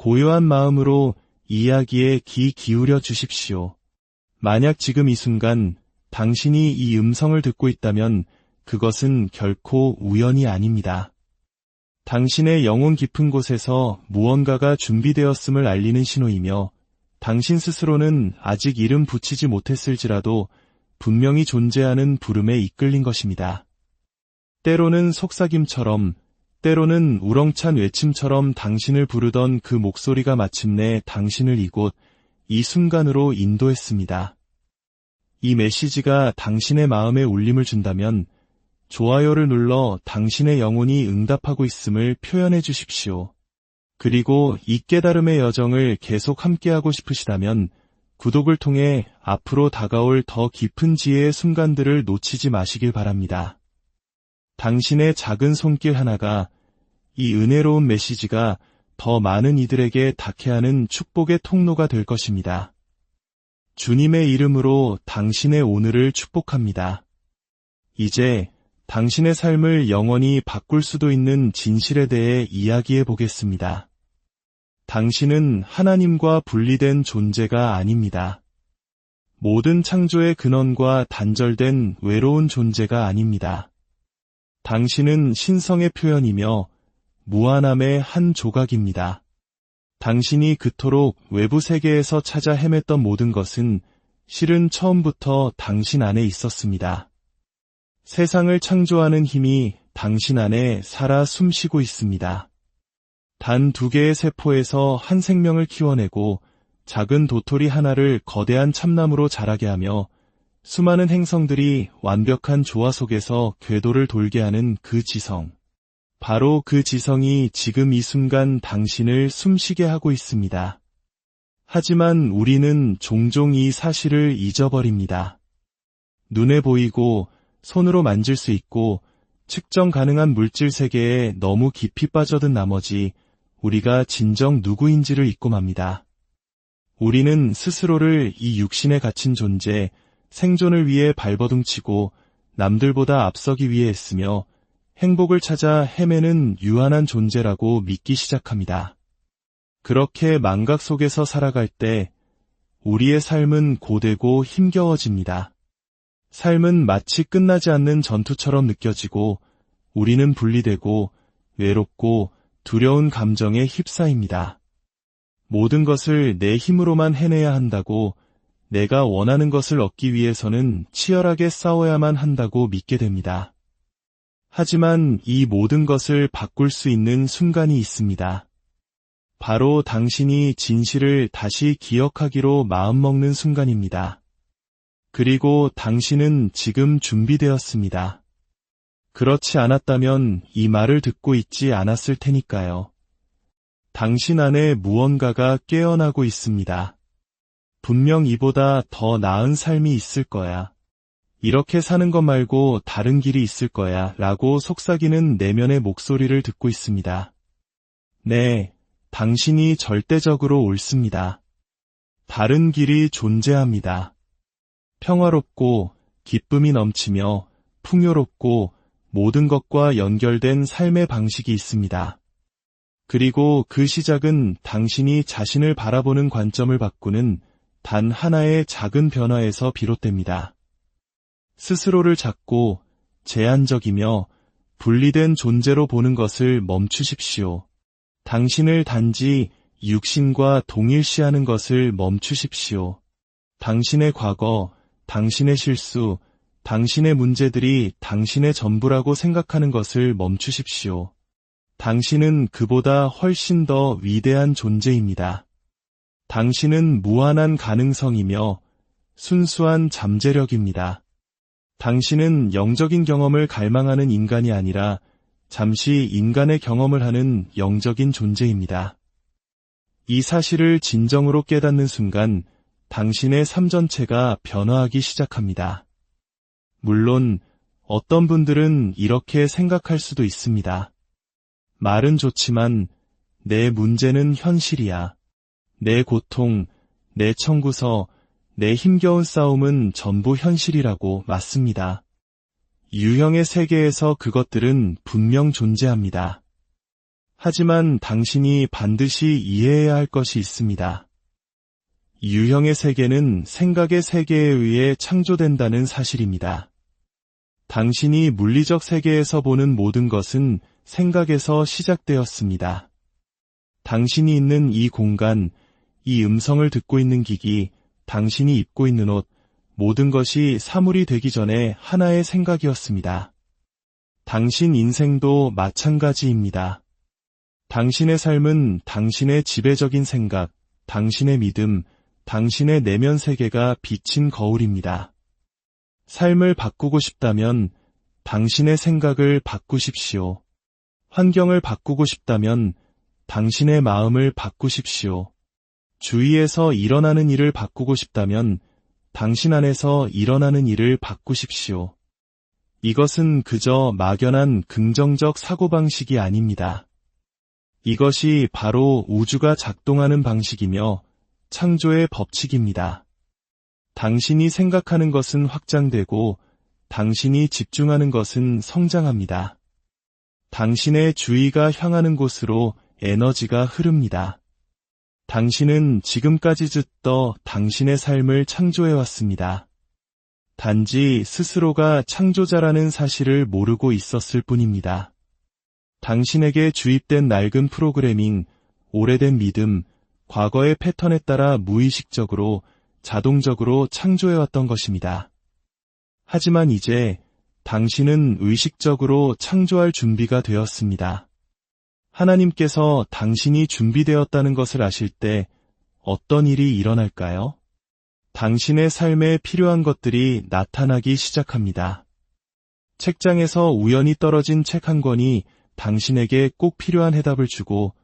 고요한 마음으로 이야기에 귀 기울여 주십시오. 만약 지금 이 순간 당신이 이 음성을 듣고 있다면 그것은 결코 우연이 아닙니다. 당신의 영혼 깊은 곳에서 무언가가 준비되었음을 알리는 신호이며 당신 스스로는 아직 이름 붙이지 못했을지라도 분명히 존재하는 부름에 이끌린 것입니다. 때로는 속삭임처럼, 때로는 우렁찬 외침처럼 당신을 부르던 그 목소리가 마침내 당신을 이곳, 이 순간으로 인도했습니다. 이 메시지가 당신의 마음에 울림을 준다면 좋아요를 눌러 당신의 영혼이 응답하고 있음을 표현해 주십시오. 그리고 이 깨달음의 여정을 계속 함께하고 싶으시다면 구독을 통해 앞으로 다가올 더 깊은 지혜의 순간들을 놓치지 마시길 바랍니다. 당신의 작은 손길 하나가, 이 은혜로운 메시지가 더 많은 이들에게 닿게 하는 축복의 통로가 될 것입니다. 주님의 이름으로 당신의 오늘을 축복합니다. 이제 당신의 삶을 영원히 바꿀 수도 있는 진실에 대해 이야기해 보겠습니다. 당신은 하나님과 분리된 존재가 아닙니다. 모든 창조의 근원과 단절된 외로운 존재가 아닙니다. 당신은 신성의 표현이며 무한함의 한 조각입니다. 당신이 그토록 외부 세계에서 찾아 헤맸던 모든 것은 실은 처음부터 당신 안에 있었습니다. 세상을 창조하는 힘이 당신 안에 살아 숨쉬고 있습니다. 단 2개의 세포에서 한 생명을 키워내고 작은 도토리 하나를 거대한 참나무로 자라게 하며 수많은 행성들이 완벽한 조화 속에서 궤도를 돌게 하는 그 지성. 바로 그 지성이 지금 이 순간 당신을 숨쉬게 하고 있습니다. 하지만 우리는 종종 이 사실을 잊어버립니다. 눈에 보이고 손으로 만질 수 있고 측정 가능한 물질 세계에 너무 깊이 빠져든 나머지 우리가 진정 누구인지를 잊고 맙니다. 우리는 스스로를 이 육신에 갇힌 존재, 생존을 위해 발버둥치고 남들보다 앞서기 위해 애쓰며 행복을 찾아 헤매는 유한한 존재라고 믿기 시작합니다. 그렇게 망각 속에서 살아갈 때 우리의 삶은 고되고 힘겨워집니다. 삶은 마치 끝나지 않는 전투처럼 느껴지고 우리는 분리되고 외롭고 두려운 감정에 휩싸입니다. 모든 것을 내 힘으로만 해내야 한다고, 내가 원하는 것을 얻기 위해서는 치열하게 싸워야만 한다고 믿게 됩니다. 하지만 이 모든 것을 바꿀 수 있는 순간이 있습니다. 바로 당신이 진실을 다시 기억하기로 마음먹는 순간입니다. 그리고 당신은 지금 준비되었습니다. 그렇지 않았다면 이 말을 듣고 있지 않았을 테니까요. 당신 안에 무언가가 깨어나고 있습니다. 분명 이보다 더 나은 삶이 있을 거야. 이렇게 사는 것 말고 다른 길이 있을 거야 라고 속삭이는 내면의 목소리를 듣고 있습니다. 네, 당신이 절대적으로 옳습니다. 다른 길이 존재합니다. 평화롭고 기쁨이 넘치며 풍요롭고 모든 것과 연결된 삶의 방식이 있습니다. 그리고 그 시작은 당신이 자신을 바라보는 관점을 바꾸는 단 하나의 작은 변화에서 비롯됩니다. 스스로를 작고 제한적이며 분리된 존재로 보는 것을 멈추십시오. 당신을 단지 육신과 동일시하는 것을 멈추십시오. 당신의 과거, 당신의 실수, 당신의 문제들이 당신의 전부라고 생각하는 것을 멈추십시오. 당신은 그보다 훨씬 더 위대한 존재입니다. 당신은 무한한 가능성이며 순수한 잠재력입니다. 당신은 영적인 경험을 갈망하는 인간이 아니라 잠시 인간의 경험을 하는 영적인 존재입니다. 이 사실을 진정으로 깨닫는 순간 당신의 삶 전체가 변화하기 시작합니다. 물론 어떤 분들은 이렇게 생각할 수도 있습니다. 말은 좋지만 내 문제는 현실이야. 내 고통, 내 청구서, 내 힘겨운 싸움은 전부 현실이라고. 맞습니다. 유형의 세계에서 그것들은 분명 존재합니다. 하지만 당신이 반드시 이해해야 할 것이 있습니다. 유형의 세계는 생각의 세계에 의해 창조된다는 사실입니다. 당신이 물리적 세계에서 보는 모든 것은 생각에서 시작되었습니다. 당신이 있는 이 공간, 이 음성을 듣고 있는 기기, 당신이 입고 있는 옷, 모든 것이 사물이 되기 전에 하나의 생각이었습니다. 당신 인생도 마찬가지입니다. 당신의 삶은 당신의 지배적인 생각, 당신의 믿음, 당신의 내면 세계가 비친 거울입니다. 삶을 바꾸고 싶다면 당신의 생각을 바꾸십시오. 환경을 바꾸고 싶다면 당신의 마음을 바꾸십시오. 주위에서 일어나는 일을 바꾸고 싶다면 당신 안에서 일어나는 일을 바꾸십시오. 이것은 그저 막연한 긍정적 사고방식이 아닙니다. 이것이 바로 우주가 작동하는 방식이며 창조의 법칙입니다. 당신이 생각하는 것은 확장되고 당신이 집중하는 것은 성장합니다. 당신의 주의가 향하는 곳으로 에너지가 흐릅니다. 당신은 지금까지 듣던 당신의 삶을 창조해왔습니다. 단지 스스로가 창조자라는 사실을 모르고 있었을 뿐입니다. 당신에게 주입된 낡은 프로그래밍, 오래된 믿음, 과거의 패턴에 따라 무의식적으로, 자동적으로 창조해왔던 것입니다. 하지만 이제 당신은 의식적으로 창조할 준비가 되었습니다. 하나님께서 당신이 준비되었다는 것을 아실 때 어떤 일이 일어날까요? 당신의 삶에 필요한 것들이 나타나기 시작합니다. 책장에서 우연히 떨어진 책 한 권이 당신에게 꼭 필요한 해답을 주고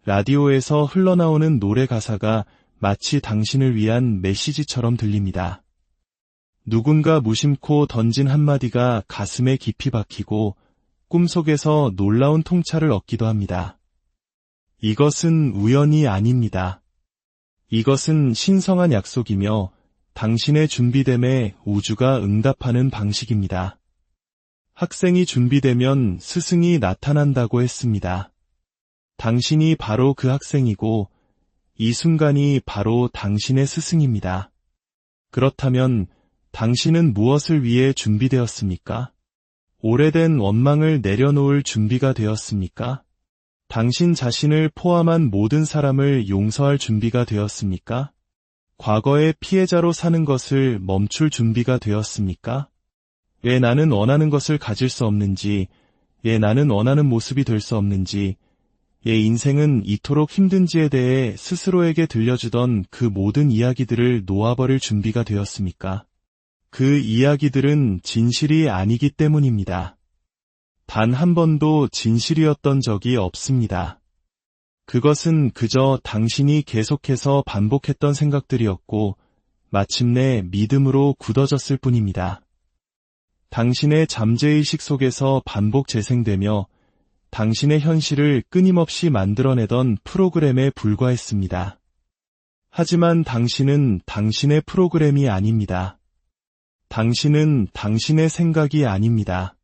라디오에서 흘러나오는 노래 가사가 마치 당신을 위한 메시지처럼 들립니다. 누군가 무심코 던진 한마디가 가슴에 깊이 박히고 꿈속에서 놀라운 통찰을 얻기도 합니다. 이것은 우연이 아닙니다. 이것은 신성한 약속이며 당신의 준비됨에 우주가 응답하는 방식입니다. 학생이 준비되면 스승이 나타난다고 했습니다. 당신이 바로 그 학생이고 이 순간이 바로 당신의 스승입니다. 그렇다면 당신은 무엇을 위해 준비되었습니까? 오래된 원망을 내려놓을 준비가 되었습니까? 당신 자신을 포함한 모든 사람을 용서할 준비가 되었습니까? 과거의 피해자로 사는 것을 멈출 준비가 되었습니까? 왜 나는 원하는 것을 가질 수 없는지, 왜 나는 원하는 모습이 될 수 없는지, 왜 인생은 이토록 힘든지에 대해 스스로에게 들려주던 그 모든 이야기들을 놓아버릴 준비가 되었습니까? 그 이야기들은 진실이 아니기 때문입니다. 단 한 번도 진실이었던 적이 없습니다. 그것은 그저 당신이 계속해서 반복했던 생각들이었고 마침내 믿음으로 굳어졌을 뿐입니다. 당신의 잠재의식 속에서 반복 재생되며 당신의 현실을 끊임없이 만들어내던 프로그램에 불과했습니다. 하지만 당신은 당신의 프로그램이 아닙니다. 당신은 당신의 생각이 아닙니다.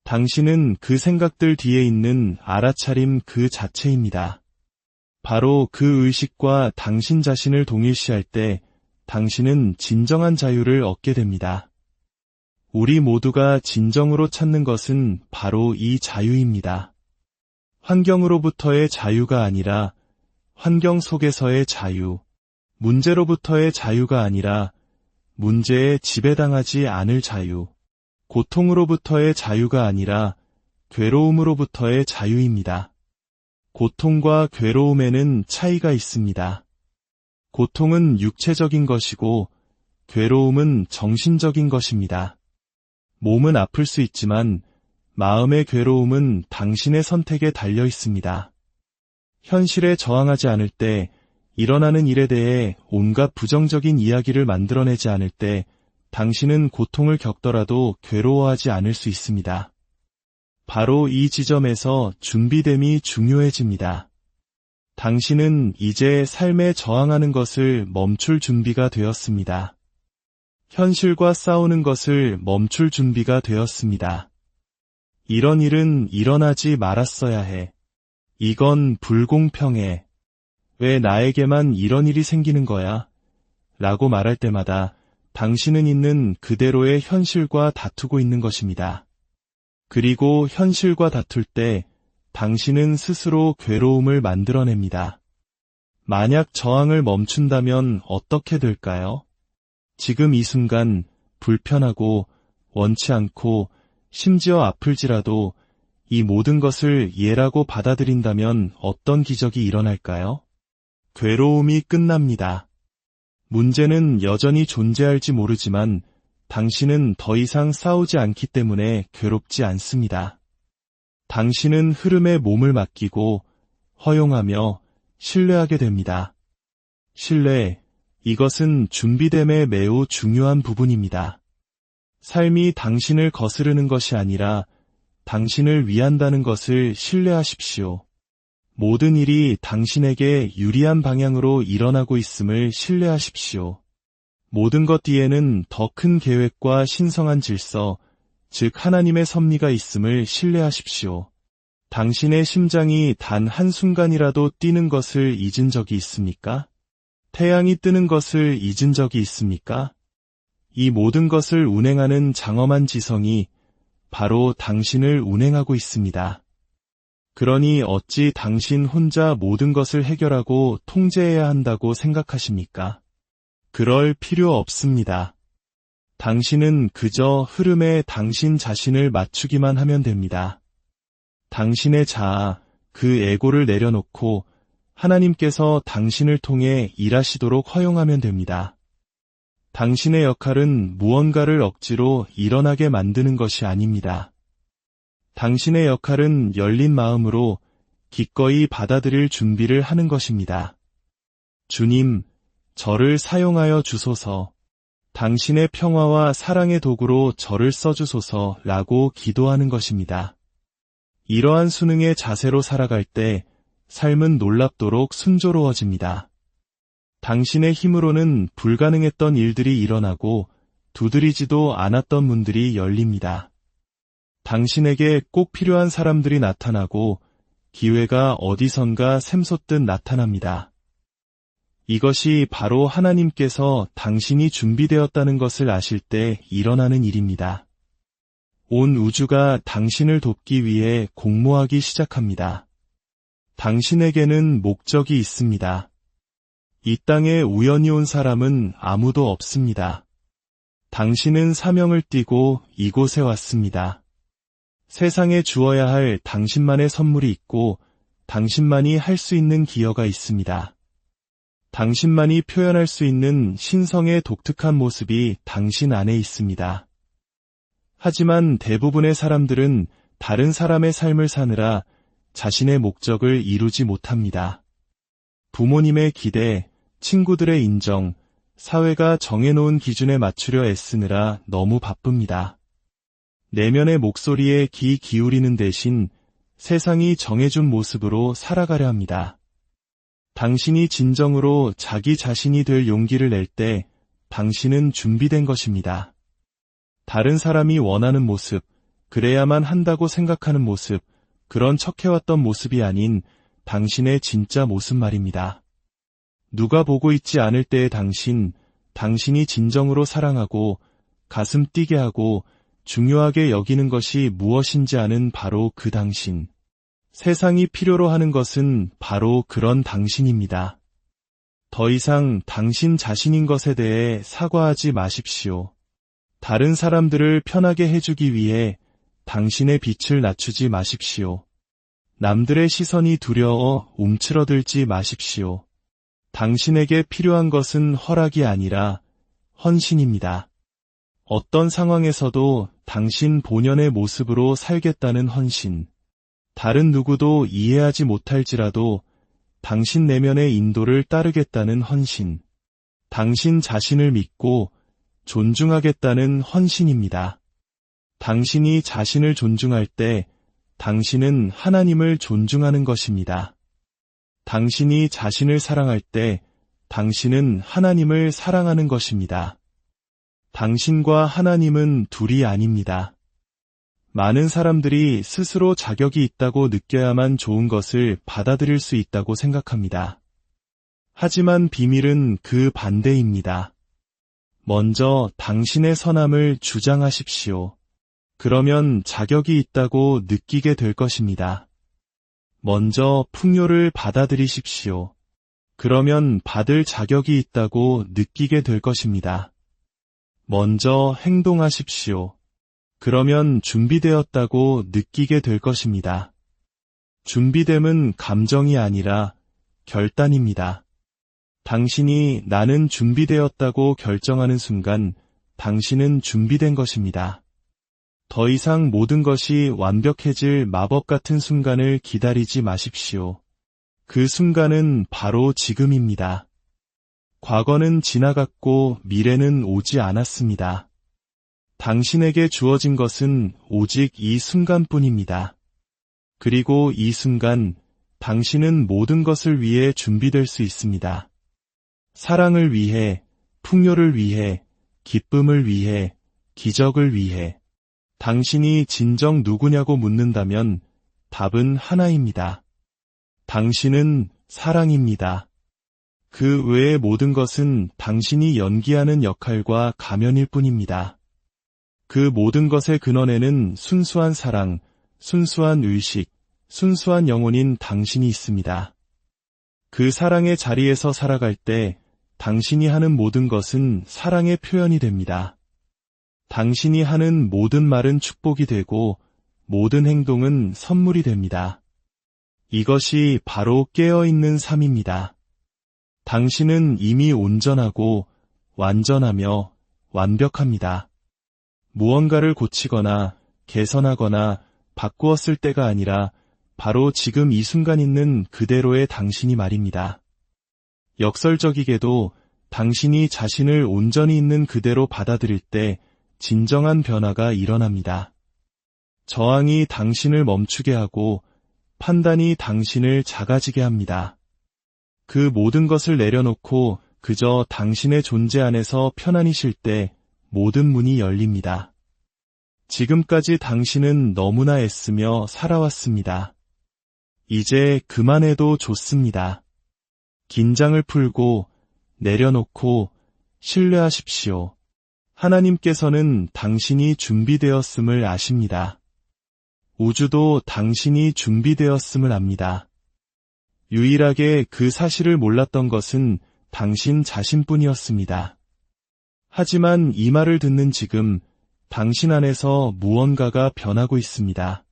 당신은 그 생각들 뒤에 있는 알아차림 그 자체입니다. 바로 그 의식과 당신 자신을 동일시할 때 당신은 진정한 자유를 얻게 됩니다. 우리 모두가 진정으로 찾는 것은 바로 이 자유입니다. 환경으로부터의 자유가 아니라 환경 속에서의 자유, 문제로부터의 자유가 아니라 문제에 지배당하지 않을 자유, 고통으로부터의 자유가 아니라 괴로움으로부터의 자유입니다. 고통과 괴로움에는 차이가 있습니다. 고통은 육체적인 것이고 괴로움은 정신적인 것입니다. 몸은 아플 수 있지만 마음의 괴로움은 당신의 선택에 달려 있습니다. 현실에 저항하지 않을 때, 일어나는 일에 대해 온갖 부정적인 이야기를 만들어내지 않을 때 당신은 고통을 겪더라도 괴로워하지 않을 수 있습니다. 바로 이 지점에서 준비됨이 중요해집니다. 당신은 이제 삶에 저항하는 것을 멈출 준비가 되었습니다. 현실과 싸우는 것을 멈출 준비가 되었습니다. 이런 일은 일어나지 말았어야 해. 이건 불공평해. 왜 나에게만 이런 일이 생기는 거야? 라고 말할 때마다 당신은 있는 그대로의 현실과 다투고 있는 것입니다. 그리고 현실과 다툴 때 당신은 스스로 괴로움을 만들어냅니다. 만약 저항을 멈춘다면 어떻게 될까요? 지금 이 순간 불편하고 원치 않고 심지어 아플지라도 이 모든 것을 예라고 받아들인다면 어떤 기적이 일어날까요? 괴로움이 끝납니다. 문제는 여전히 존재할지 모르지만 당신은 더 이상 싸우지 않기 때문에 괴롭지 않습니다. 당신은 흐름에 몸을 맡기고 허용하며 신뢰하게 됩니다. 신뢰, 이것은 준비됨의 매우 중요한 부분입니다. 삶이 당신을 거스르는 것이 아니라 당신을 위한다는 것을 신뢰하십시오. 모든 일이 당신에게 유리한 방향으로 일어나고 있음을 신뢰하십시오. 모든 것 뒤에는 더 큰 계획과 신성한 질서, 즉 하나님의 섭리가 있음을 신뢰하십시오. 당신의 심장이 단 한순간이라도 뛰는 것을 잊은 적이 있습니까? 태양이 뜨는 것을 잊은 적이 있습니까? 이 모든 것을 운행하는 장엄한 지성이 바로 당신을 운행하고 있습니다. 그러니 어찌 당신 혼자 모든 것을 해결하고 통제해야 한다고 생각하십니까? 그럴 필요 없습니다. 당신은 그저 흐름에 당신 자신을 맞추기만 하면 됩니다. 당신의 자아, 그 에고를 내려놓고 하나님께서 당신을 통해 일하시도록 허용하면 됩니다. 당신의 역할은 무언가를 억지로 일어나게 만드는 것이 아닙니다. 당신의 역할은 열린 마음으로 기꺼이 받아들일 준비를 하는 것입니다. 주님, 저를 사용하여 주소서. 당신의 평화와 사랑의 도구로 저를 써주소서라고 기도하는 것입니다. 이러한 순응의 자세로 살아갈 때 삶은 놀랍도록 순조로워집니다. 당신의 힘으로는 불가능했던 일들이 일어나고 두드리지도 않았던 문들이 열립니다. 당신에게 꼭 필요한 사람들이 나타나고 기회가 어디선가 샘솟듯 나타납니다. 이것이 바로 하나님께서 당신이 준비되었다는 것을 아실 때 일어나는 일입니다. 온 우주가 당신을 돕기 위해 공모하기 시작합니다. 당신에게는 목적이 있습니다. 이 땅에 우연히 온 사람은 아무도 없습니다. 당신은 사명을 띠고 이곳에 왔습니다. 세상에 주어야 할 당신만의 선물이 있고 당신만이 할 수 있는 기여가 있습니다. 당신만이 표현할 수 있는 신성의 독특한 모습이 당신 안에 있습니다. 하지만 대부분의 사람들은 다른 사람의 삶을 사느라 자신의 목적을 이루지 못합니다. 부모님의 기대, 친구들의 인정, 사회가 정해놓은 기준에 맞추려 애쓰느라 너무 바쁩니다. 내면의 목소리에 귀 기울이는 대신 세상이 정해준 모습으로 살아가려 합니다. 당신이 진정으로 자기 자신이 될 용기를 낼 때 당신은 준비된 것입니다. 다른 사람이 원하는 모습, 그래야만 한다고 생각하는 모습, 그런 척해왔던 모습이 아닌 당신의 진짜 모습 말입니다. 누가 보고 있지 않을 때의 당신이 진정으로 사랑하고 가슴 뛰게 하고 중요하게 여기는 것이 무엇인지 아는 바로 그 당신. 세상이 필요로 하는 것은 바로 그런 당신입니다. 더 이상 당신 자신인 것에 대해 사과하지 마십시오. 다른 사람들을 편하게 해주기 위해 당신의 빛을 낮추지 마십시오. 남들의 시선이 두려워 움츠러들지 마십시오. 당신에게 필요한 것은 허락이 아니라 헌신입니다. 어떤 상황에서도 당신 본연의 모습으로 살겠다는 헌신. 다른 누구도 이해하지 못할지라도 당신 내면의 인도를 따르겠다는 헌신. 당신 자신을 믿고 존중하겠다는 헌신입니다. 당신이 자신을 존중할 때 당신은 하나님을 존중하는 것입니다. 당신이 자신을 사랑할 때 당신은 하나님을 사랑하는 것입니다. 당신과 하나님은 둘이 아닙니다. 많은 사람들이 스스로 자격이 있다고 느껴야만 좋은 것을 받아들일 수 있다고 생각합니다. 하지만 비밀은 그 반대입니다. 먼저 당신의 선함을 주장하십시오. 그러면 자격이 있다고 느끼게 될 것입니다. 먼저 풍요를 받아들이십시오. 그러면 받을 자격이 있다고 느끼게 될 것입니다. 먼저 행동하십시오. 그러면 준비되었다고 느끼게 될 것입니다. 준비됨은 감정이 아니라 결단입니다. 당신이 나는 준비되었다고 결정하는 순간 당신은 준비된 것입니다. 더 이상 모든 것이 완벽해질 마법 같은 순간을 기다리지 마십시오. 그 순간은 바로 지금입니다. 과거는 지나갔고 미래는 오지 않았습니다. 당신에게 주어진 것은 오직 이 순간뿐입니다. 그리고 이 순간 당신은 모든 것을 위해 준비될 수 있습니다. 사랑을 위해, 풍요를 위해, 기쁨을 위해, 기적을 위해. 당신이 진정 누구냐고 묻는다면 답은 하나입니다. 당신은 사랑입니다. 그 외의 모든 것은 당신이 연기하는 역할과 가면일 뿐입니다. 그 모든 것의 근원에는 순수한 사랑, 순수한 의식, 순수한 영혼인 당신이 있습니다. 그 사랑의 자리에서 살아갈 때 당신이 하는 모든 것은 사랑의 표현이 됩니다. 당신이 하는 모든 말은 축복이 되고 모든 행동은 선물이 됩니다. 이것이 바로 깨어있는 삶입니다. 당신은 이미 온전하고 완전하며 완벽합니다. 무언가를 고치거나 개선하거나 바꾸었을 때가 아니라 바로 지금 이 순간 있는 그대로의 당신이 말입니다. 역설적이게도 당신이 자신을 온전히 있는 그대로 받아들일 때 진정한 변화가 일어납니다. 저항이 당신을 멈추게 하고 판단이 당신을 작아지게 합니다. 그 모든 것을 내려놓고 그저 당신의 존재 안에서 편안히 쉴 때 모든 문이 열립니다. 지금까지 당신은 너무나 애쓰며 살아왔습니다. 이제 그만해도 좋습니다. 긴장을 풀고 내려놓고 신뢰하십시오. 하나님께서는 당신이 준비되었음을 아십니다. 우주도 당신이 준비되었음을 압니다. 유일하게 그 사실을 몰랐던 것은 당신 자신뿐이었습니다. 하지만 이 말을 듣는 지금 당신 안에서 무언가가 변하고 있습니다.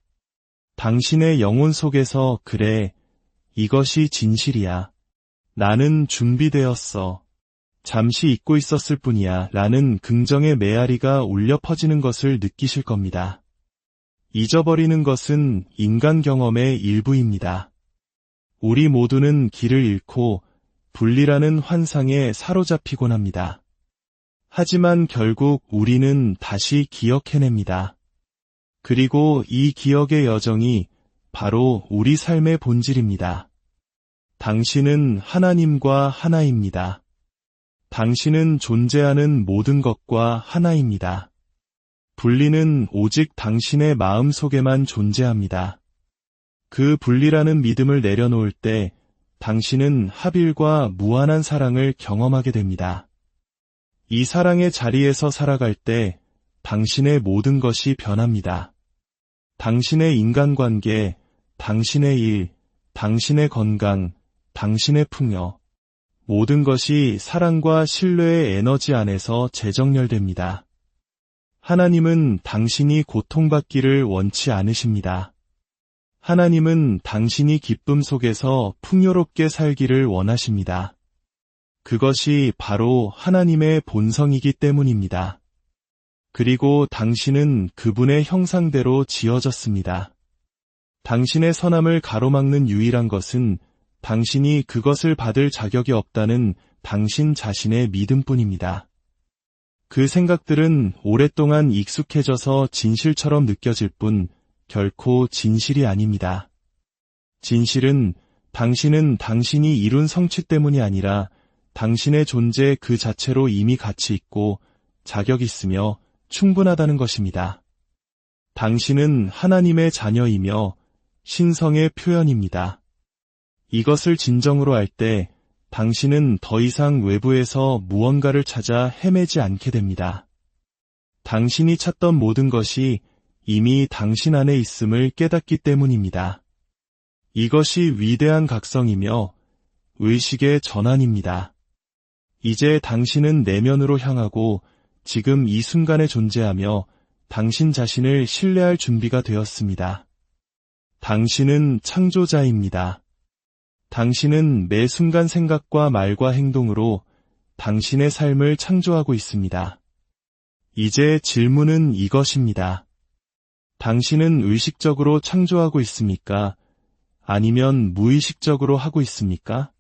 당신의 영혼 속에서 그래, 이것이 진실이야. 나는 준비되었어. 잠시 잊고 있었을 뿐이야 라는 긍정의 메아리가 울려 퍼지는 것을 느끼실 겁니다. 잊어버리는 것은 인간 경험의 일부입니다. 우리 모두는 길을 잃고 분리라는 환상에 사로잡히곤 합니다. 하지만 결국 우리는 다시 기억해냅니다. 그리고 이 기억의 여정이 바로 우리 삶의 본질입니다. 당신은 하나님과 하나입니다. 당신은 존재하는 모든 것과 하나입니다. 분리는 오직 당신의 마음 속에만 존재합니다. 그 분리라는 믿음을 내려놓을 때 당신은 하빌과 무한한 사랑을 경험하게 됩니다. 이 사랑의 자리에서 살아갈 때 당신의 모든 것이 변합니다. 당신의 인간관계, 당신의 일, 당신의 건강, 당신의 풍요, 모든 것이 사랑과 신뢰의 에너지 안에서 재정렬됩니다. 하나님은 당신이 고통받기를 원치 않으십니다. 하나님은 당신이 기쁨 속에서 풍요롭게 살기를 원하십니다. 그것이 바로 하나님의 본성이기 때문입니다. 그리고 당신은 그분의 형상대로 지어졌습니다. 당신의 선함을 가로막는 유일한 것은 당신이 그것을 받을 자격이 없다는 당신 자신의 믿음뿐입니다. 그 생각들은 오랫동안 익숙해져서 진실처럼 느껴질 뿐 결코 진실이 아닙니다. 진실은 당신은 당신이 이룬 성취 때문이 아니라 당신의 존재 그 자체로 이미 가치 있고 자격 있으며 충분하다는 것입니다. 당신은 하나님의 자녀이며 신성의 표현입니다. 이것을 진정으로 알 때 당신은 더 이상 외부에서 무언가를 찾아 헤매지 않게 됩니다. 당신이 찾던 모든 것이 이미 당신 안에 있음을 깨닫기 때문입니다. 이것이 위대한 각성이며 의식의 전환입니다. 이제 당신은 내면으로 향하고 지금 이 순간에 존재하며 당신 자신을 신뢰할 준비가 되었습니다. 당신은 창조자입니다. 당신은 매 순간 생각과 말과 행동으로 당신의 삶을 창조하고 있습니다. 이제 질문은 이것입니다. 당신은 의식적으로 창조하고 있습니까? 아니면 무의식적으로 하고 있습니까?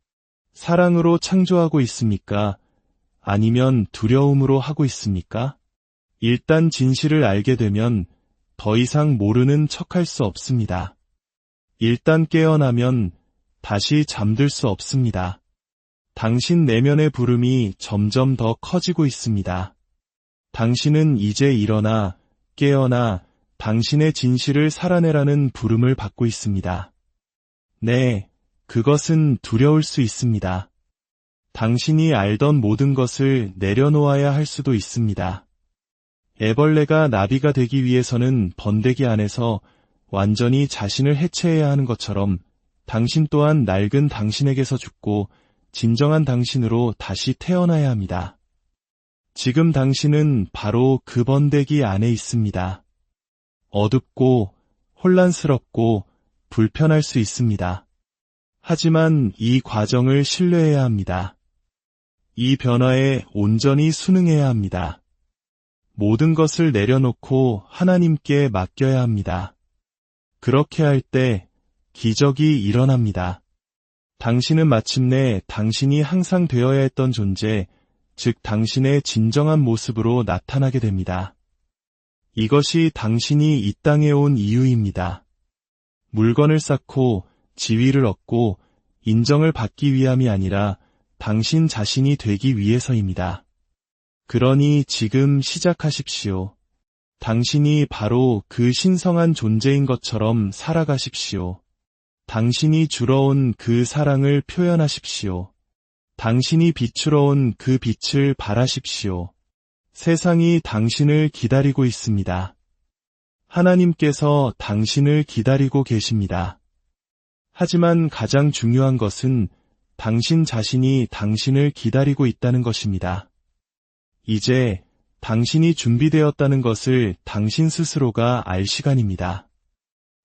사랑으로 창조하고 있습니까? 아니면 두려움으로 하고 있습니까? 일단 진실을 알게 되면 더 이상 모르는 척할 수 없습니다. 일단 깨어나면 다시 잠들 수 없습니다. 당신 내면의 부름이 점점 더 커지고 있습니다. 당신은 이제 일어나, 깨어나 당신의 진실을 살아내라는 부름을 받고 있습니다. 네, 그것은 두려울 수 있습니다. 당신이 알던 모든 것을 내려놓아야 할 수도 있습니다. 애벌레가 나비가 되기 위해서는 번데기 안에서 완전히 자신을 해체해야 하는 것처럼 당신 또한 낡은 당신에게서 죽고 진정한 당신으로 다시 태어나야 합니다. 지금 당신은 바로 그 번데기 안에 있습니다. 어둡고 혼란스럽고 불편할 수 있습니다. 하지만 이 과정을 신뢰해야 합니다. 이 변화에 온전히 순응해야 합니다. 모든 것을 내려놓고 하나님께 맡겨야 합니다. 그렇게 할 때 기적이 일어납니다. 당신은 마침내 당신이 항상 되어야 했던 존재, 즉 당신의 진정한 모습으로 나타나게 됩니다. 이것이 당신이 이 땅에 온 이유입니다. 물건을 쌓고 지위를 얻고 인정을 받기 위함이 아니라 당신 자신이 되기 위해서입니다. 그러니 지금 시작하십시오. 당신이 바로 그 신성한 존재인 것처럼 살아가십시오. 당신이 주러 온 그 사랑을 표현하십시오. 당신이 비추러 온 그 빛을 발하십시오. 세상이 당신을 기다리고 있습니다. 하나님께서 당신을 기다리고 계십니다. 하지만 가장 중요한 것은 당신 자신이 당신을 기다리고 있다는 것입니다. 이제 당신이 준비되었다는 것을 당신 스스로가 알 시간입니다.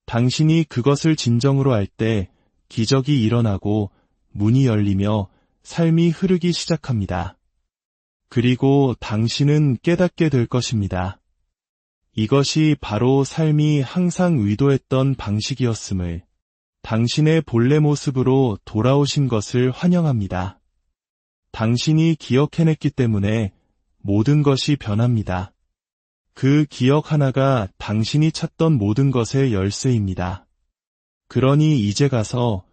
당신이 그것을 진정으로 알 때 기적이 일어나고 문이 열리며 삶이 흐르기 시작합니다. 그리고 당신은 깨닫게 될 것입니다. 이것이 바로 삶이 항상 의도했던 방식이었음을, 당신의 본래 모습으로 돌아오신 것을 환영합니다. 당신이 기억해냈기 때문에 모든 것이 변합니다. 그 기억 하나가 당신이 찾던 모든 것의 열쇠입니다. 그러니 이제 가서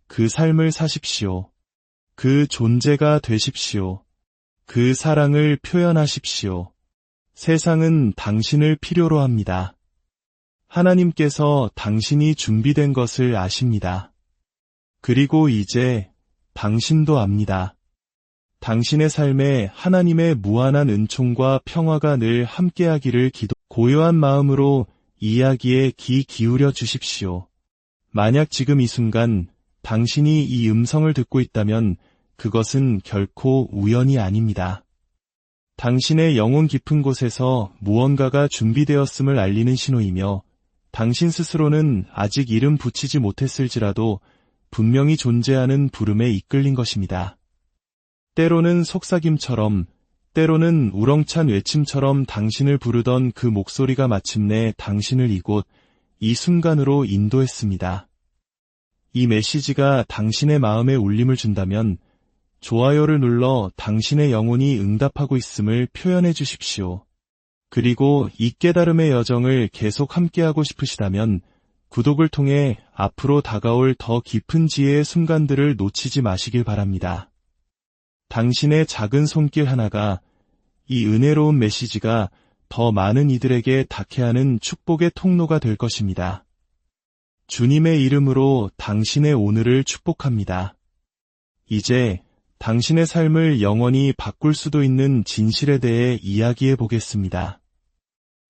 그 삶을 사십시오. 그 존재가 되십시오. 그 사랑을 표현하십시오. 세상은 당신을 필요로 합니다. 하나님께서 당신이 준비된 것을 아십니다. 그리고 이제 당신도 압니다. 당신의 삶에 하나님의 무한한 은총과 평화가 늘 함께하기를 고요한 마음으로 이야기에 귀 기울여 주십시오. 만약 지금 이 순간 당신이 이 음성을 듣고 있다면 그것은 결코 우연이 아닙니다. 당신의 영혼 깊은 곳에서 무언가가 준비되었음을 알리는 신호이며 당신 스스로는 아직 이름 붙이지 못했을지라도 분명히 존재하는 부름에 이끌린 것입니다. 때로는 속삭임처럼, 때로는 우렁찬 외침처럼 당신을 부르던 그 목소리가 마침내 당신을 이곳, 이 순간으로 인도했습니다. 이 메시지가 당신의 마음에 울림을 준다면 좋아요를 눌러 당신의 영혼이 응답하고 있음을 표현해 주십시오. 그리고 이 깨달음의 여정을 계속 함께하고 싶으시다면 구독을 통해 앞으로 다가올 더 깊은 지혜의 순간들을 놓치지 마시길 바랍니다. 당신의 작은 손길 하나가, 이 은혜로운 메시지가 더 많은 이들에게 닿게 하는 축복의 통로가 될 것입니다. 주님의 이름으로 당신의 오늘을 축복합니다. 이제 당신의 삶을 영원히 바꿀 수도 있는 진실에 대해 이야기해 보겠습니다.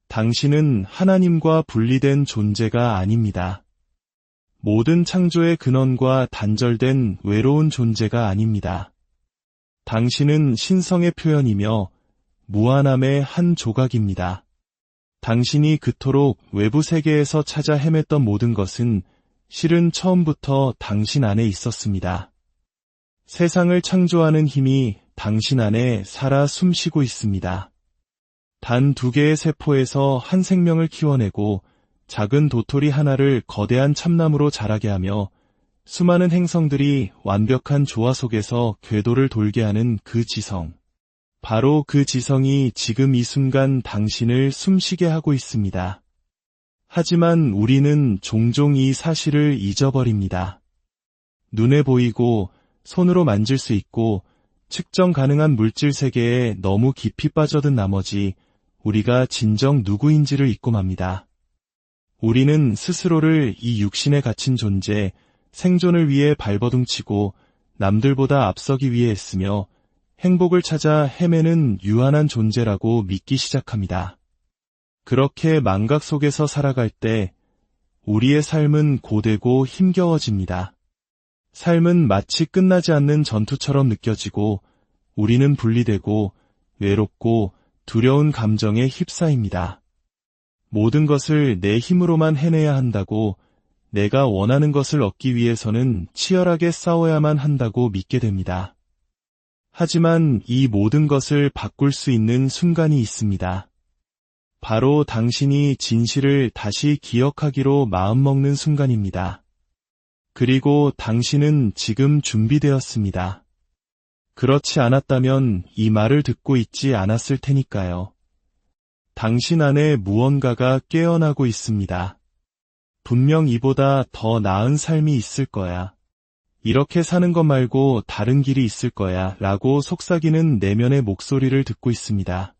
당신은 하나님과 분리된 존재가 아닙니다. 모든 창조의 근원과 단절된 외로운 존재가 아닙니다. 당신은 신성의 표현이며 무한함의 한 조각입니다. 당신이 그토록 외부 세계에서 찾아 헤맸던 모든 것은 실은 처음부터 당신 안에 있었습니다. 세상을 창조하는 힘이 당신 안에 살아 숨쉬고 있습니다. 단 2개의 세포에서 한 생명을 키워내고 작은 도토리 하나를 거대한 참나무로 자라게 하며 수많은 행성들이 완벽한 조화 속에서 궤도를 돌게 하는 그 지성. 바로 그 지성이 지금 이 순간 당신을 숨쉬게 하고 있습니다. 하지만 우리는 종종 이 사실을 잊어버립니다. 눈에 보이고 손으로 만질 수 있고 측정 가능한 물질 세계에 너무 깊이 빠져든 나머지 우리가 진정 누구인지를 잊고 맙니다. 우리는 스스로를 이 육신에 갇힌 존재, 생존을 위해 발버둥치고 남들보다 앞서기 위해 애쓰며 행복을 찾아 헤매는 유한한 존재라고 믿기 시작합니다. 그렇게 망각 속에서 살아갈 때 우리의 삶은 고되고 힘겨워집니다. 삶은 마치 끝나지 않는 전투처럼 느껴지고 우리는 분리되고 외롭고 두려운 감정에 휩싸입니다. 모든 것을 내 힘으로만 해내야 한다고, 내가 원하는 것을 얻기 위해서는 치열하게 싸워야만 한다고 믿게 됩니다. 하지만 이 모든 것을 바꿀 수 있는 순간이 있습니다. 바로 당신이 진실을 다시 기억하기로 마음먹는 순간입니다. 그리고 당신은 지금 준비되었습니다. 그렇지 않았다면 이 말을 듣고 있지 않았을 테니까요. 당신 안에 무언가가 깨어나고 있습니다. 분명 이보다 더 나은 삶이 있을 거야. 이렇게 사는 것 말고 다른 길이 있을 거야 라고 속삭이는 내면의 목소리를 듣고 있습니다.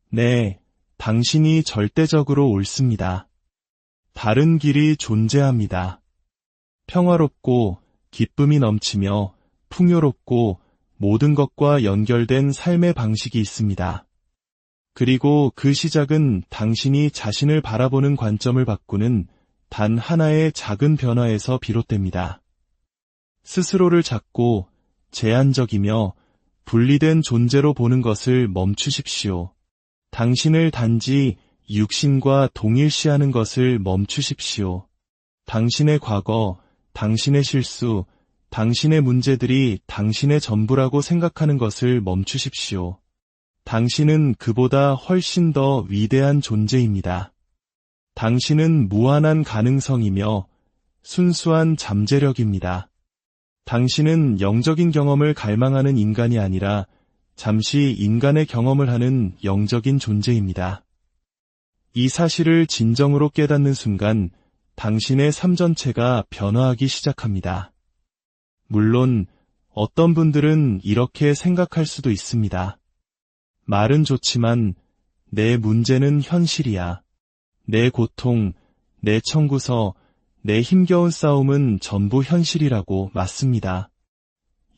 네, 당신이 절대적으로 옳습니다. 다른 길이 존재합니다. 평화롭고 기쁨이 넘치며 풍요롭고 모든 것과 연결된 삶의 방식이 있습니다. 그리고 그 시작은 당신이 자신을 바라보는 관점을 바꾸는 단 하나의 작은 변화에서 비롯됩니다. 스스로를 작고 제한적이며 분리된 존재로 보는 것을 멈추십시오. 당신을 단지 육신과 동일시하는 것을 멈추십시오. 당신의 과거, 당신의 실수, 당신의 문제들이 당신의 전부라고 생각하는 것을 멈추십시오. 당신은 그보다 훨씬 더 위대한 존재입니다. 당신은 무한한 가능성이며 순수한 잠재력입니다. 당신은 영적인 경험을 갈망하는 인간이 아니라 잠시 인간의 경험을 하는 영적인 존재입니다. 이 사실을 진정으로 깨닫는 순간 당신의 삶 전체가 변화하기 시작합니다. 물론 어떤 분들은 이렇게 생각할 수도 있습니다. 말은 좋지만 내 문제는 현실이야. 내 고통, 내 청구서, 내 힘겨운 싸움은 전부 현실이라고 맞습니다.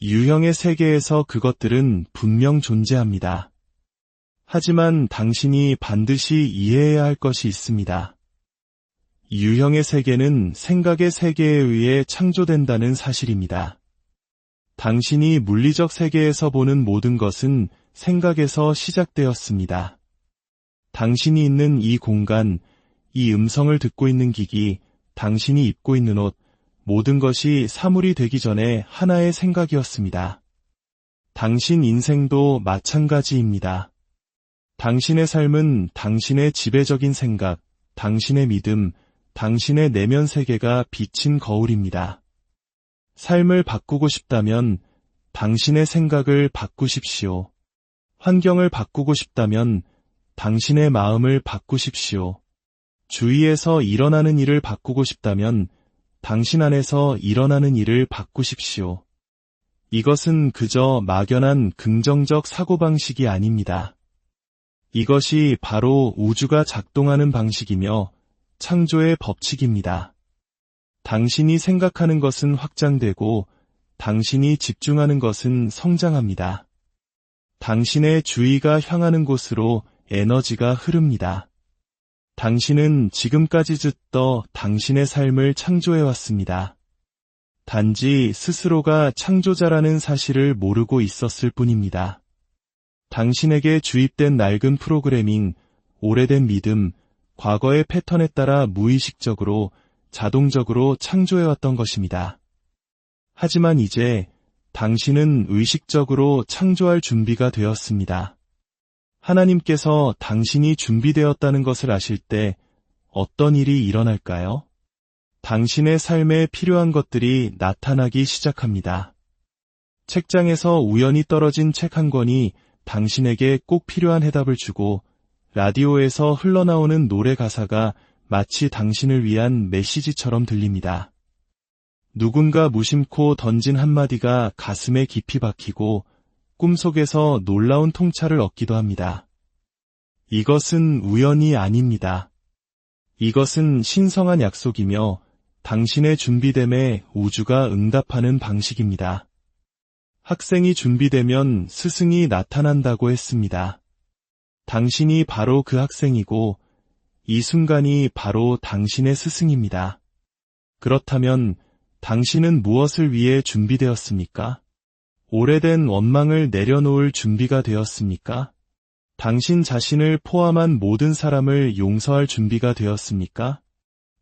유형의 세계에서 그것들은 분명 존재합니다. 하지만 당신이 반드시 이해해야 할 것이 있습니다. 유형의 세계는 생각의 세계에 의해 창조된다는 사실입니다. 당신이 물리적 세계에서 보는 모든 것은 생각에서 시작되었습니다. 당신이 있는 이 공간, 이 음성을 듣고 있는 기기, 당신이 입고 있는 옷, 모든 것이 사물이 되기 전에 하나의 생각이었습니다. 당신 인생도 마찬가지입니다. 당신의 삶은 당신의 지배적인 생각, 당신의 믿음, 당신의 내면 세계가 비친 거울입니다. 삶을 바꾸고 싶다면 당신의 생각을 바꾸십시오. 환경을 바꾸고 싶다면 당신의 마음을 바꾸십시오. 주위에서 일어나는 일을 바꾸고 싶다면 당신 안에서 일어나는 일을 바꾸십시오. 이것은 그저 막연한 긍정적 사고방식이 아닙니다. 이것이 바로 우주가 작동하는 방식이며 창조의 법칙입니다. 당신이 생각하는 것은 확장되고 당신이 집중하는 것은 성장합니다. 당신의 주의가 향하는 곳으로 에너지가 흐릅니다. 당신은 지금까지 듣던 당신의 삶을 창조해왔습니다. 단지 스스로가 창조자라는 사실을 모르고 있었을 뿐입니다. 당신에게 주입된 낡은 프로그래밍, 오래된 믿음, 과거의 패턴에 따라 무의식적으로, 자동적으로 창조해왔던 것입니다. 하지만 이제 당신은 의식적으로 창조할 준비가 되었습니다. 하나님께서 당신이 준비되었다는 것을 아실 때 어떤 일이 일어날까요? 당신의 삶에 필요한 것들이 나타나기 시작합니다. 책장에서 우연히 떨어진 책 한 권이 당신에게 꼭 필요한 해답을 주고 라디오에서 흘러나오는 노래 가사가 마치 당신을 위한 메시지처럼 들립니다. 누군가 무심코 던진 한마디가 가슴에 깊이 박히고 꿈속에서 놀라운 통찰을 얻기도 합니다. 이것은 우연이 아닙니다. 이것은 신성한 약속이며 당신의 준비됨에 우주가 응답하는 방식입니다. 학생이 준비되면 스승이 나타난다고 했습니다. 당신이 바로 그 학생이고 이 순간이 바로 당신의 스승입니다. 그렇다면 당신은 무엇을 위해 준비되었습니까? 오래된 원망을 내려놓을 준비가 되었습니까? 당신 자신을 포함한 모든 사람을 용서할 준비가 되었습니까?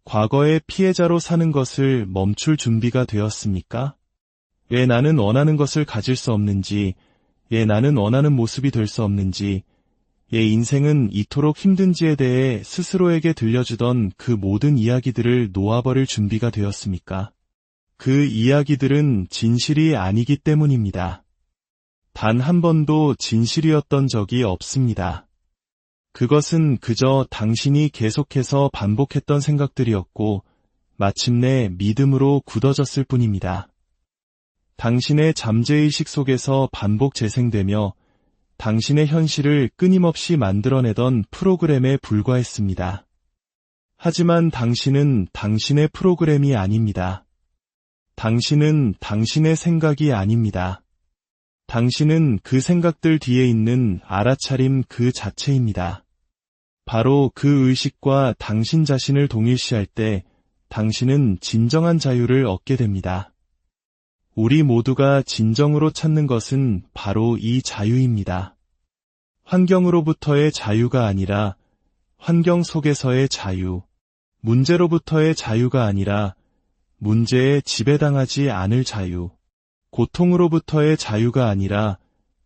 과거의 피해자로 사는 것을 멈출 준비가 되었습니까? 왜 나는 원하는 것을 가질 수 없는지, 왜 나는 원하는 모습이 될 수 없는지, 왜 인생은 이토록 힘든지에 대해 스스로에게 들려주던 그 모든 이야기들을 놓아버릴 준비가 되었습니까? 그 이야기들은 진실이 아니기 때문입니다. 단 한 번도 진실이었던 적이 없습니다. 그것은 그저 당신이 계속해서 반복했던 생각들이었고 마침내 믿음으로 굳어졌을 뿐입니다. 당신의 잠재의식 속에서 반복 재생되며 당신의 현실을 끊임없이 만들어내던 프로그램에 불과했습니다. 하지만 당신은 당신의 프로그램이 아닙니다. 당신은 당신의 생각이 아닙니다. 당신은 그 생각들 뒤에 있는 알아차림 그 자체입니다. 바로 그 의식과 당신 자신을 동일시할 때 당신은 진정한 자유를 얻게 됩니다. 우리 모두가 진정으로 찾는 것은 바로 이 자유입니다. 환경으로부터의 자유가 아니라 환경 속에서의 자유, 문제로부터의 자유가 아니라 문제에 지배당하지 않을 자유, 고통으로부터의 자유가 아니라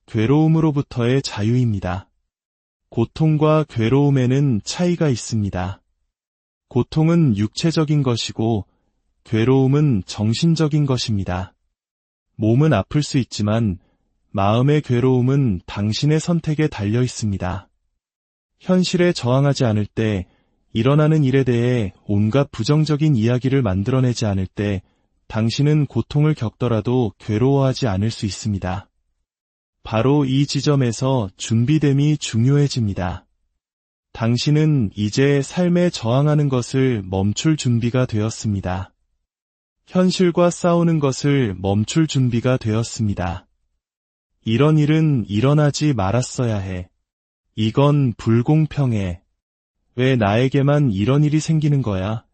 괴로움으로부터의 자유입니다. 고통과 괴로움에는 차이가 있습니다. 고통은 육체적인 것이고 괴로움은 정신적인 것입니다. 몸은 아플 수 있지만 마음의 괴로움은 당신의 선택에 달려 있습니다. 현실에 저항하지 않을 때, 일어나는 일에 대해 온갖 부정적인 이야기를 만들어내지 않을 때 당신은 고통을 겪더라도 괴로워하지 않을 수 있습니다. 바로 이 지점에서 준비됨이 중요해집니다. 당신은 이제 삶에 저항하는 것을 멈출 준비가 되었습니다. 현실과 싸우는 것을 멈출 준비가 되었습니다. 이런 일은 일어나지 말았어야 해. 이건 불공평해. 왜 나에게만 이런 일이 생기는 거야?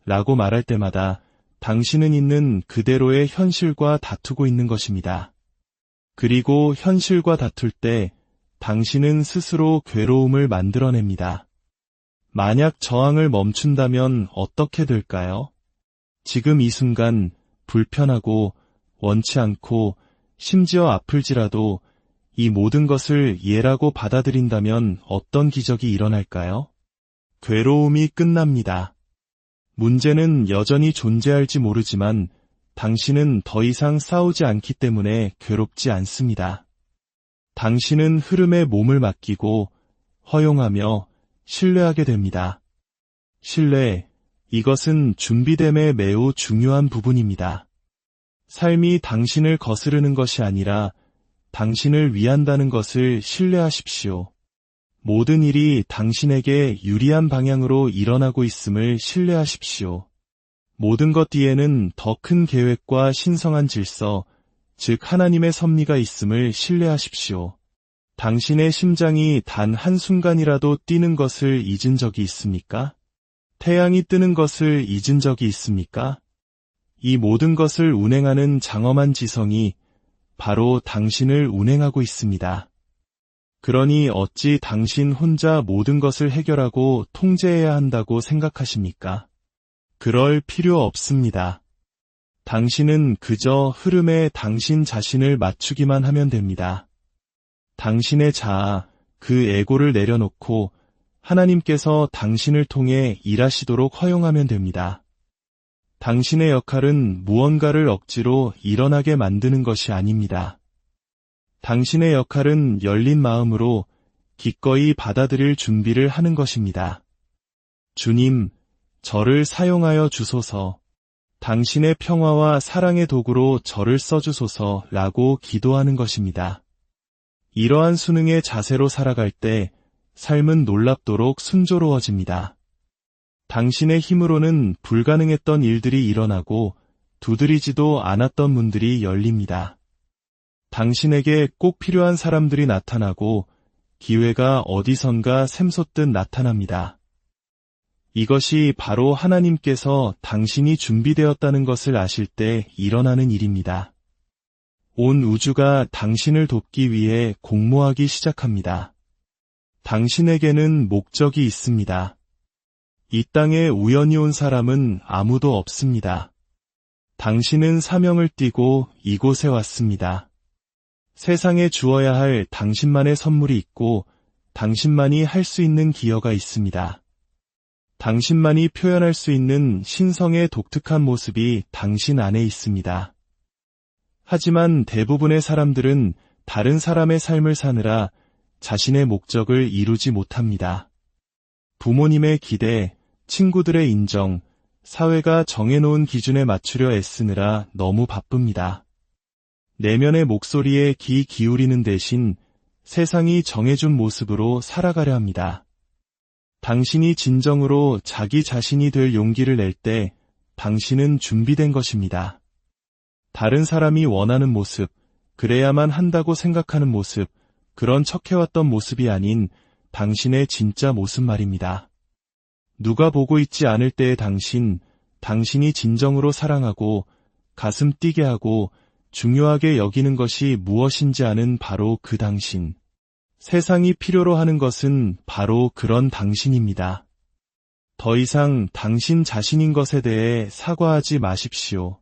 라고 말할 때마다 당신은 있는 그대로의 현실과 다투고 있는 것입니다. 그리고 현실과 다툴 때 당신은 스스로 괴로움을 만들어냅니다. 만약 저항을 멈춘다면 어떻게 될까요? 지금 이 순간 불편하고 원치 않고 심지어 아플지라도 이 모든 것을 예라고 받아들인다면 어떤 기적이 일어날까요? 괴로움이 끝납니다. 문제는 여전히 존재할지 모르지만 당신은 더 이상 싸우지 않기 때문에 괴롭지 않습니다. 당신은 흐름에 몸을 맡기고 허용하며 신뢰하게 됩니다. 신뢰, 이것은 준비됨의 매우 중요한 부분입니다. 삶이 당신을 거스르는 것이 아니라 당신을 위한다는 것을 신뢰하십시오. 모든 일이 당신에게 유리한 방향으로 일어나고 있음을 신뢰하십시오. 모든 것 뒤에는 더 큰 계획과 신성한 질서, 즉 하나님의 섭리가 있음을 신뢰하십시오. 당신의 심장이 단 한순간이라도 뛰는 것을 잊은 적이 있습니까? 태양이 뜨는 것을 잊은 적이 있습니까? 이 모든 것을 운행하는 장엄한 지성이 바로 당신을 운행하고 있습니다. 그러니 어찌 당신 혼자 모든 것을 해결하고 통제해야 한다고 생각하십니까? 그럴 필요 없습니다. 당신은 그저 흐름에 당신 자신을 맞추기만 하면 됩니다. 당신의 자아, 그 에고를 내려놓고 하나님께서 당신을 통해 일하시도록 허용하면 됩니다. 당신의 역할은 무언가를 억지로 일어나게 만드는 것이 아닙니다. 당신의 역할은 열린 마음으로 기꺼이 받아들일 준비를 하는 것입니다. 주님, 저를 사용하여 주소서. 당신의 평화와 사랑의 도구로 저를 써주소서라고 기도하는 것입니다. 이러한 순응의 자세로 살아갈 때 삶은 놀랍도록 순조로워집니다. 당신의 힘으로는 불가능했던 일들이 일어나고 두드리지도 않았던 문들이 열립니다. 당신에게 꼭 필요한 사람들이 나타나고 기회가 어디선가 샘솟듯 나타납니다. 이것이 바로 하나님께서 당신이 준비되었다는 것을 아실 때 일어나는 일입니다. 온 우주가 당신을 돕기 위해 공모하기 시작합니다. 당신에게는 목적이 있습니다. 이 땅에 우연히 온 사람은 아무도 없습니다. 당신은 사명을 띠고 이곳에 왔습니다. 세상에 주어야 할 당신만의 선물이 있고 당신만이 할 수 있는 기여가 있습니다. 당신만이 표현할 수 있는 신성의 독특한 모습이 당신 안에 있습니다. 하지만 대부분의 사람들은 다른 사람의 삶을 사느라 자신의 목적을 이루지 못합니다. 부모님의 기대, 친구들의 인정, 사회가 정해놓은 기준에 맞추려 애쓰느라 너무 바쁩니다. 내면의 목소리에 귀 기울이는 대신 세상이 정해준 모습으로 살아가려 합니다. 당신이 진정으로 자기 자신이 될 용기를 낼 때 당신은 준비된 것입니다. 다른 사람이 원하는 모습, 그래야만 한다고 생각하는 모습, 그런 척해왔던 모습이 아닌 당신의 진짜 모습 말입니다. 누가 보고 있지 않을 때의 당신이 진정으로 사랑하고 가슴 뛰게 하고 중요하게 여기는 것이 무엇인지 아는 바로 그 당신. 세상이 필요로 하는 것은 바로 그런 당신입니다. 더 이상 당신 자신인 것에 대해 사과하지 마십시오.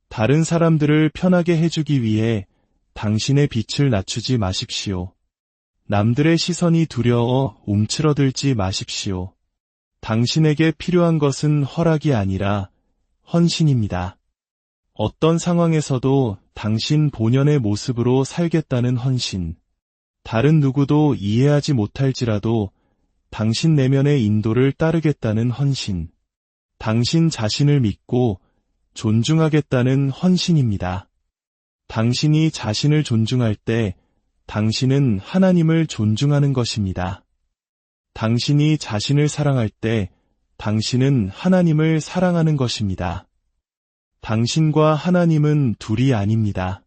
다른 사람들을 편하게 해주기 위해 당신의 빛을 낮추지 마십시오. 남들의 시선이 두려워 움츠러들지 마십시오. 당신에게 필요한 것은 허락이 아니라 헌신입니다. 어떤 상황에서도 당신 본연의 모습으로 살겠다는 헌신. 다른 누구도 이해하지 못할지라도 당신 내면의 인도를 따르겠다는 헌신. 당신 자신을 믿고 존중하겠다는 헌신입니다. 당신이 자신을 존중할 때 당신은 하나님을 존중하는 것입니다. 당신이 자신을 사랑할 때 당신은 하나님을 사랑하는 것입니다. 당신과 하나님은 둘이 아닙니다.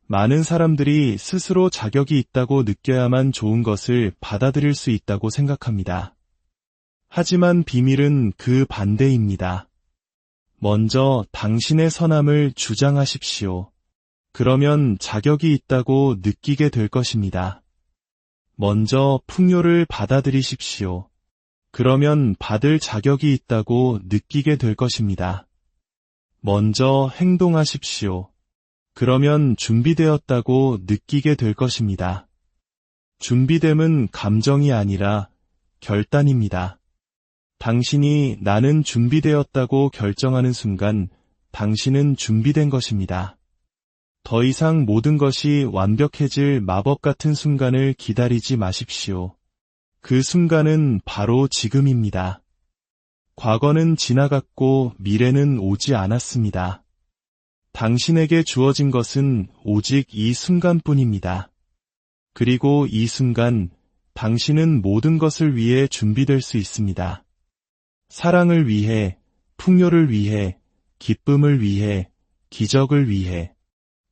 많은 사람들이 스스로 자격이 있다고 느껴야만 좋은 것을 받아들일 수 있다고 생각합니다. 하지만 비밀은 그 반대입니다. 먼저 당신의 선함을 주장하십시오. 그러면 자격이 있다고 느끼게 될 것입니다. 먼저 풍요를 받아들이십시오. 그러면 받을 자격이 있다고 느끼게 될 것입니다. 먼저 행동하십시오. 그러면 준비되었다고 느끼게 될 것입니다. 준비됨은 감정이 아니라 결단입니다. 당신이 나는 준비되었다고 결정하는 순간 당신은 준비된 것입니다. 더 이상 모든 것이 완벽해질 마법 같은 순간을 기다리지 마십시오. 그 순간은 바로 지금입니다. 과거는 지나갔고 미래는 오지 않았습니다. 당신에게 주어진 것은 오직 이 순간뿐입니다. 그리고 이 순간 당신은 모든 것을 위해 준비될 수 있습니다. 사랑을 위해, 풍요를 위해, 기쁨을 위해, 기적을 위해.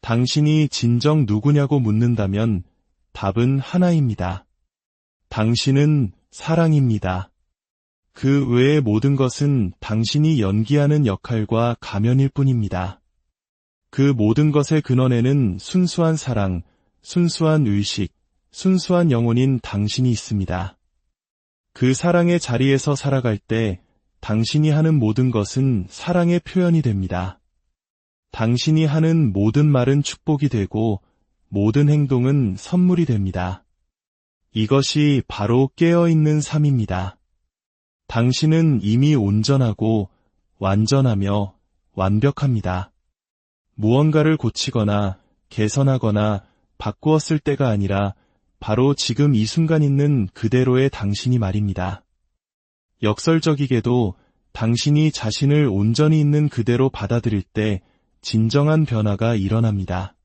당신이 진정 누구냐고 묻는다면 답은 하나입니다. 당신은 사랑입니다. 그 외의 모든 것은 당신이 연기하는 역할과 가면일 뿐입니다. 그 모든 것의 근원에는 순수한 사랑, 순수한 의식, 순수한 영혼인 당신이 있습니다. 그 사랑의 자리에서 살아갈 때 당신이 하는 모든 것은 사랑의 표현이 됩니다. 당신이 하는 모든 말은 축복이 되고 모든 행동은 선물이 됩니다. 이것이 바로 깨어있는 삶입니다. 당신은 이미 온전하고 완전하며 완벽합니다. 무언가를 고치거나 개선하거나 바꾸었을 때가 아니라 바로 지금 이 순간 있는 그대로의 당신이 말입니다. 역설적이게도 당신이 자신을 온전히 있는 그대로 받아들일 때 진정한 변화가 일어납니다.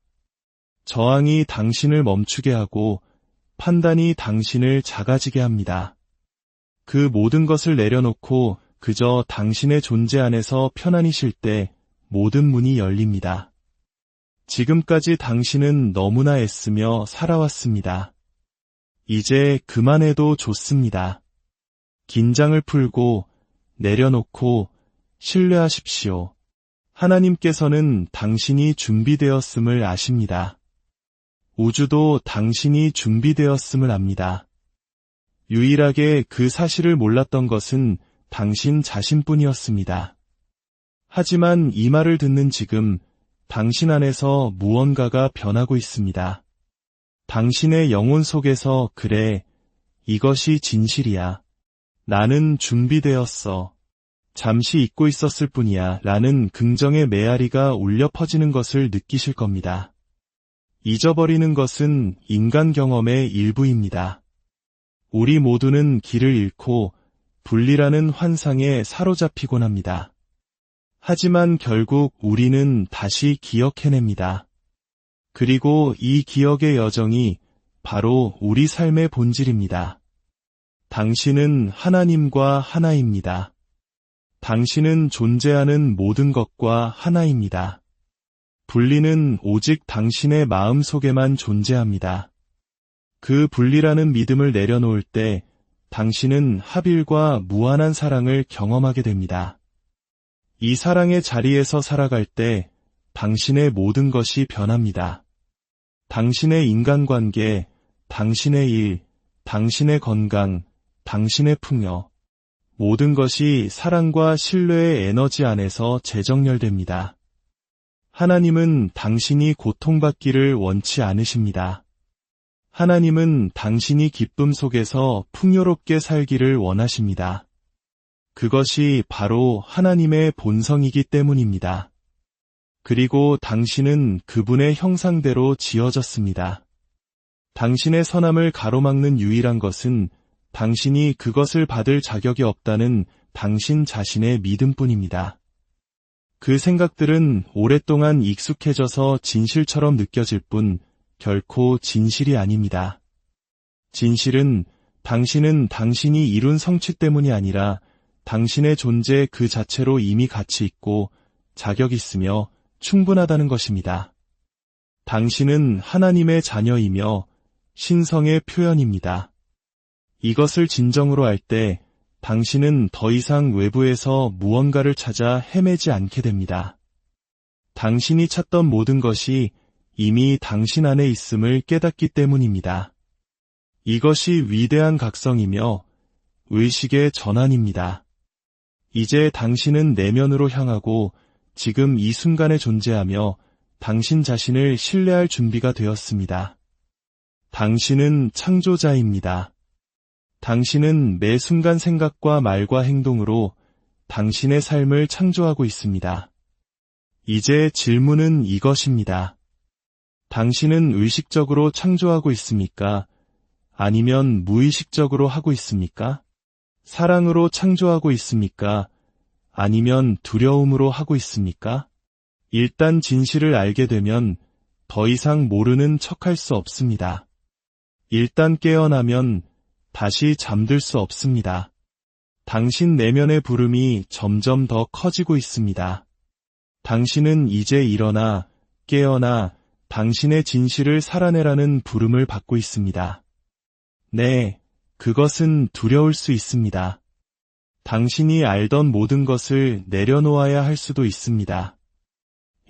저항이 당신을 멈추게 하고 판단이 당신을 작아지게 합니다. 그 모든 것을 내려놓고 그저 당신의 존재 안에서 편안히 쉴 때 모든 문이 열립니다. 지금까지 당신은 너무나 애쓰며 살아왔습니다. 이제 그만해도 좋습니다. 긴장을 풀고 내려놓고 신뢰하십시오. 하나님께서는 당신이 준비되었음을 아십니다. 우주도 당신이 준비되었음을 압니다. 유일하게 그 사실을 몰랐던 것은 당신 자신뿐이었습니다. 하지만 이 말을 듣는 지금 당신 안에서 무언가가 변하고 있습니다. 당신의 영혼 속에서 그래, 이것이 진실이야. 나는 준비되었어. 잠시 잊고 있었을 뿐이야 라는 긍정의 메아리가 울려 퍼지는 것을 느끼실 겁니다. 잊어버리는 것은 인간 경험의 일부입니다. 우리 모두는 길을 잃고 분리라는 환상에 사로잡히곤 합니다. 하지만 결국 우리는 다시 기억해냅니다. 그리고 이 기억의 여정이 바로 우리 삶의 본질입니다. 당신은 하나님과 하나입니다. 당신은 존재하는 모든 것과 하나입니다. 분리는 오직 당신의 마음 속에만 존재합니다. 그 분리라는 믿음을 내려놓을 때 당신은 하빌과 무한한 사랑을 경험하게 됩니다. 이 사랑의 자리에서 살아갈 때 당신의 모든 것이 변합니다. 당신의 인간관계, 당신의 일, 당신의 건강, 당신의 풍요, 모든 것이 사랑과 신뢰의 에너지 안에서 재정렬됩니다. 하나님은 당신이 고통받기를 원치 않으십니다. 하나님은 당신이 기쁨 속에서 풍요롭게 살기를 원하십니다. 그것이 바로 하나님의 본성이기 때문입니다. 그리고 당신은 그분의 형상대로 지어졌습니다. 당신의 선함을 가로막는 유일한 것은 당신이 그것을 받을 자격이 없다는 당신 자신의 믿음뿐입니다. 그 생각들은 오랫동안 익숙해져서 진실처럼 느껴질 뿐 결코 진실이 아닙니다. 진실은 당신은 당신이 이룬 성취 때문이 아니라 당신의 존재 그 자체로 이미 가치 있고 자격 있으며 충분하다는 것입니다. 당신은 하나님의 자녀이며 신성의 표현입니다. 이것을 진정으로 알 때 당신은 더 이상 외부에서 무언가를 찾아 헤매지 않게 됩니다. 당신이 찾던 모든 것이 이미 당신 안에 있음을 깨닫기 때문입니다. 이것이 위대한 각성이며 의식의 전환입니다. 이제 당신은 내면으로 향하고 지금 이 순간에 존재하며 당신 자신을 신뢰할 준비가 되었습니다. 당신은 창조자입니다. 당신은 매 순간 생각과 말과 행동으로 당신의 삶을 창조하고 있습니다. 이제 질문은 이것입니다. 당신은 의식적으로 창조하고 있습니까? 아니면 무의식적으로 하고 있습니까? 사랑으로 창조하고 있습니까? 아니면 두려움으로 하고 있습니까? 일단 진실을 알게 되면 더 이상 모르는 척할 수 없습니다. 일단 깨어나면 다시 잠들 수 없습니다. 당신 내면의 부름이 점점 더 커지고 있습니다. 당신은 이제 일어나, 깨어나 당신의 진실을 살아내라는 부름을 받고 있습니다. 네, 그것은 두려울 수 있습니다. 당신이 알던 모든 것을 내려놓아야 할 수도 있습니다.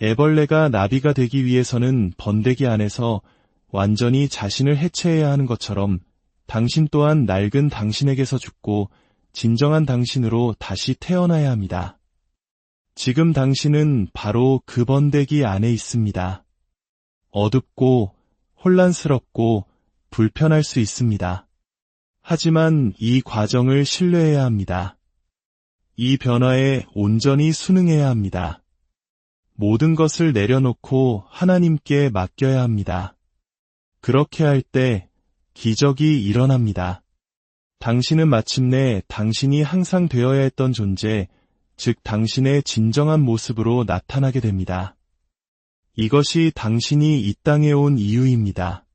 애벌레가 나비가 되기 위해서는 번데기 안에서 완전히 자신을 해체해야 하는 것처럼 당신 또한 낡은 당신에게서 죽고 진정한 당신으로 다시 태어나야 합니다. 지금 당신은 바로 그 번데기 안에 있습니다. 어둡고 혼란스럽고 불편할 수 있습니다. 하지만 이 과정을 신뢰해야 합니다. 이 변화에 온전히 순응해야 합니다. 모든 것을 내려놓고 하나님께 맡겨야 합니다. 그렇게 할 때 기적이 일어납니다. 당신은 마침내 당신이 항상 되어야 했던 존재, 즉 당신의 진정한 모습으로 나타나게 됩니다. 이것이 당신이 이 땅에 온 이유입니다.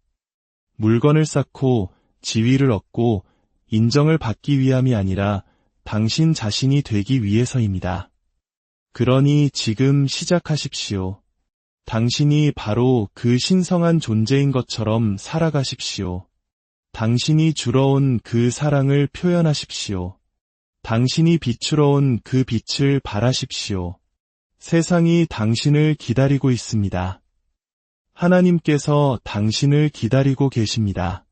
물건을 쌓고 지위를 얻고 인정을 받기 위함이 아니라 당신 자신이 되기 위해서입니다. 그러니 지금 시작하십시오. 당신이 바로 그 신성한 존재인 것처럼 살아가십시오. 당신이 주러 온 그 사랑을 표현하십시오. 당신이 비추러 온 그 빛을 발하십시오. 세상이 당신을 기다리고 있습니다. 하나님께서 당신을 기다리고 계십니다.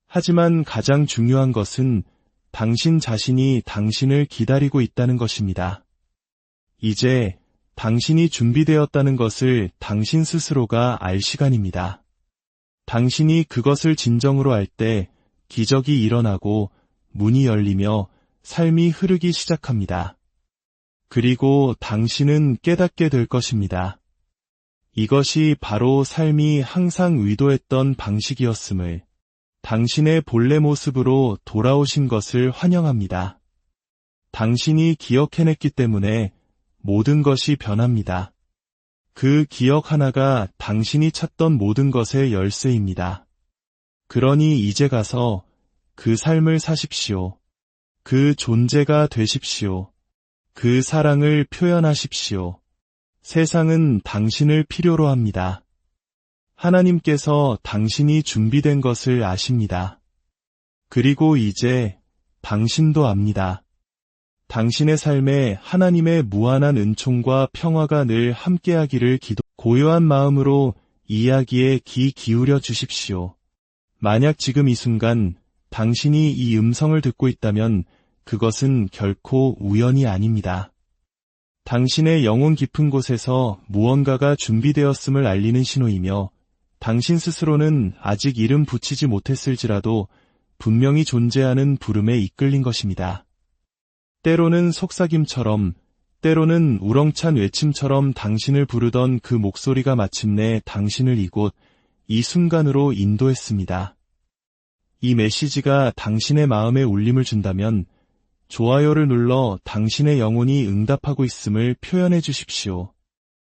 하지만 가장 중요한 것은 당신 자신이 당신을 기다리고 있다는 것입니다. 이제 당신이 준비되었다는 것을 당신 스스로가 알 시간입니다. 당신이 그것을 진정으로 알 때 기적이 일어나고 문이 열리며 삶이 흐르기 시작합니다. 그리고 당신은 깨닫게 될 것입니다. 이것이 바로 삶이 항상 의도했던 방식이었음을, 당신의 본래 모습으로 돌아오신 것을 환영합니다. 당신이 기억해냈기 때문에 모든 것이 변합니다. 그 기억 하나가 당신이 찾던 모든 것의 열쇠입니다. 그러니 이제 가서 그 삶을 사십시오. 그 존재가 되십시오. 그 사랑을 표현하십시오. 세상은 당신을 필요로 합니다. 하나님께서 당신이 준비된 것을 아십니다. 그리고 이제 당신도 압니다. 당신의 삶에 하나님의 무한한 은총과 평화가 늘 함께하기를 고요한 마음으로 이야기에 귀 기울여 주십시오. 만약 지금 이 순간 당신이 이 음성을 듣고 있다면 그것은 결코 우연이 아닙니다. 당신의 영혼 깊은 곳에서 무언가가 준비되었음을 알리는 신호이며 당신 스스로는 아직 이름 붙이지 못했을지라도 분명히 존재하는 부름에 이끌린 것입니다. 때로는 속삭임처럼, 때로는 우렁찬 외침처럼 당신을 부르던 그 목소리가 마침내 당신을 이곳, 이 순간으로 인도했습니다. 이 메시지가 당신의 마음에 울림을 준다면 좋아요를 눌러 당신의 영혼이 응답하고 있음을 표현해 주십시오.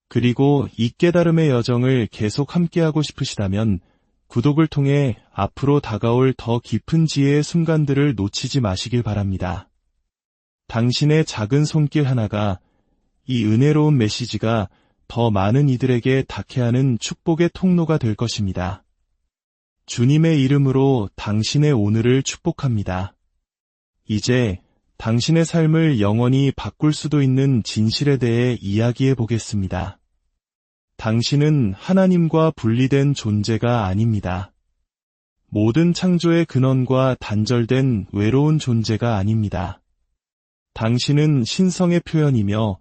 그리고 이 깨달음의 여정을 계속 함께하고 싶으시다면 구독을 통해 앞으로 다가올 더 깊은 지혜의 순간들을 놓치지 마시길 바랍니다. 당신의 작은 손길 하나가, 이 은혜로운 메시지가 더 많은 이들에게 닿게 하는 축복의 통로가 될 것입니다. 주님의 이름으로 당신의 오늘을 축복합니다. 이제 당신의 삶을 영원히 바꿀 수도 있는 진실에 대해 이야기해 보겠습니다. 당신은 하나님과 분리된 존재가 아닙니다. 모든 창조의 근원과 단절된 외로운 존재가 아닙니다. 당신은 신성의 표현이며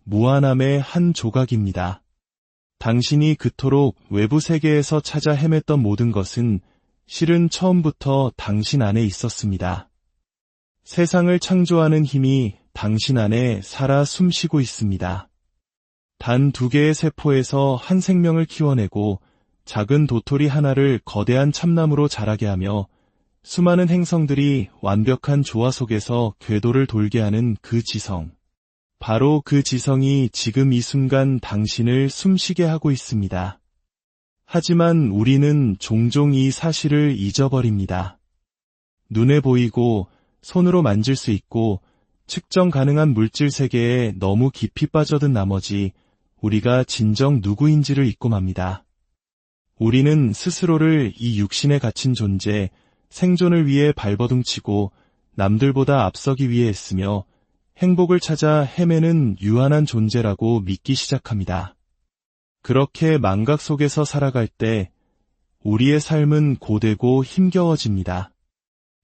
무한함의 한 조각입니다. 당신이 그토록 외부 세계에서 찾아 헤맸던 모든 것은 실은 처음부터 당신 안에 있었습니다. 세상을 창조하는 힘이 당신 안에 살아 숨쉬고 있습니다. 단 2개의 세포에서 한 생명을 키워내고 작은 도토리 하나를 거대한 참나무로 자라게 하며 수많은 행성들이 완벽한 조화 속에서 궤도를 돌게 하는 그 지성. 바로 그 지성이 지금 이 순간 당신을 숨쉬게 하고 있습니다. 하지만 우리는 종종 이 사실을 잊어버립니다. 눈에 보이고 손으로 만질 수 있고 측정 가능한 물질 세계에 너무 깊이 빠져든 나머지 우리가 진정 누구인지를 잊고 맙니다. 우리는 스스로를 이 육신에 갇힌 존재, 생존을 위해 발버둥치고 남들보다 앞서기 위해 애쓰며 행복을 찾아 헤매는 유한한 존재라고 믿기 시작합니다. 그렇게 망각 속에서 살아갈 때 우리의 삶은 고되고 힘겨워집니다.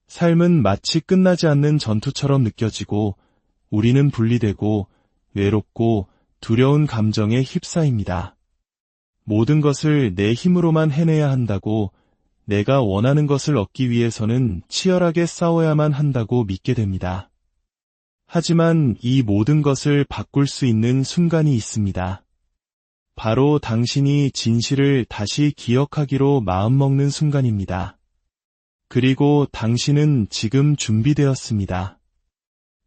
삶은 마치 끝나지 않는 전투처럼 느껴지고 우리는 분리되고 외롭고 두려운 감정에 휩싸입니다. 모든 것을 내 힘으로만 해내야 한다고, 내가 원하는 것을 얻기 위해서는 치열하게 싸워야만 한다고 믿게 됩니다. 하지만 이 모든 것을 바꿀 수 있는 순간이 있습니다. 바로 당신이 진실을 다시 기억하기로 마음먹는 순간입니다. 그리고 당신은 지금 준비되었습니다.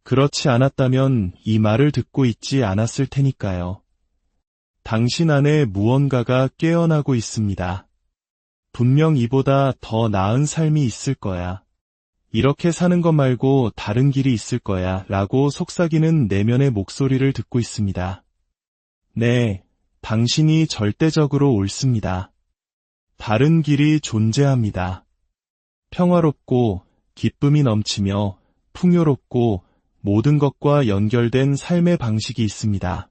그렇지 않았다면 이 말을 듣고 있지 않았을 테니까요. 당신 안에 무언가가 깨어나고 있습니다. 분명 이보다 더 나은 삶이 있을 거야. 이렇게 사는 것 말고 다른 길이 있을 거야 라고 속삭이는 내면의 목소리를 듣고 있습니다. 네, 당신이 절대적으로 옳습니다. 다른 길이 존재합니다. 평화롭고 기쁨이 넘치며 풍요롭고 모든 것과 연결된 삶의 방식이 있습니다.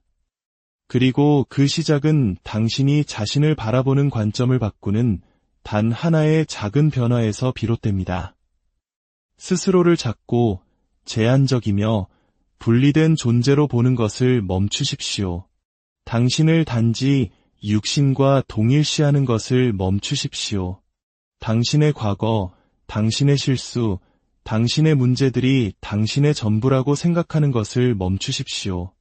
그리고 그 시작은 당신이 자신을 바라보는 관점을 바꾸는 단 하나의 작은 변화에서 비롯됩니다. 스스로를 작고 제한적이며 분리된 존재로 보는 것을 멈추십시오. 당신을 단지 육신과 동일시하는 것을 멈추십시오. 당신의 과거, 당신의 실수, 당신의 문제들이 당신의 전부라고 생각하는 것을 멈추십시오.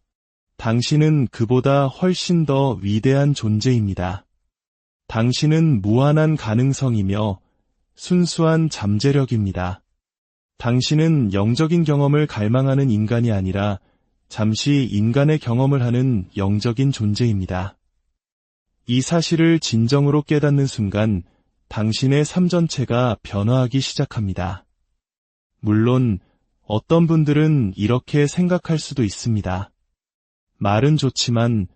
당신은 그보다 훨씬 더 위대한 존재입니다. 당신은 무한한 가능성이며 순수한 잠재력입니다. 당신은 영적인 경험을 갈망하는 인간이 아니라 잠시 인간의 경험을 하는 영적인 존재입니다. 이 사실을 진정으로 깨닫는 순간 당신의 삶 전체가 변화하기 시작합니다. 물론 어떤 분들은 이렇게 생각할 수도 있습니다. 말은 좋지만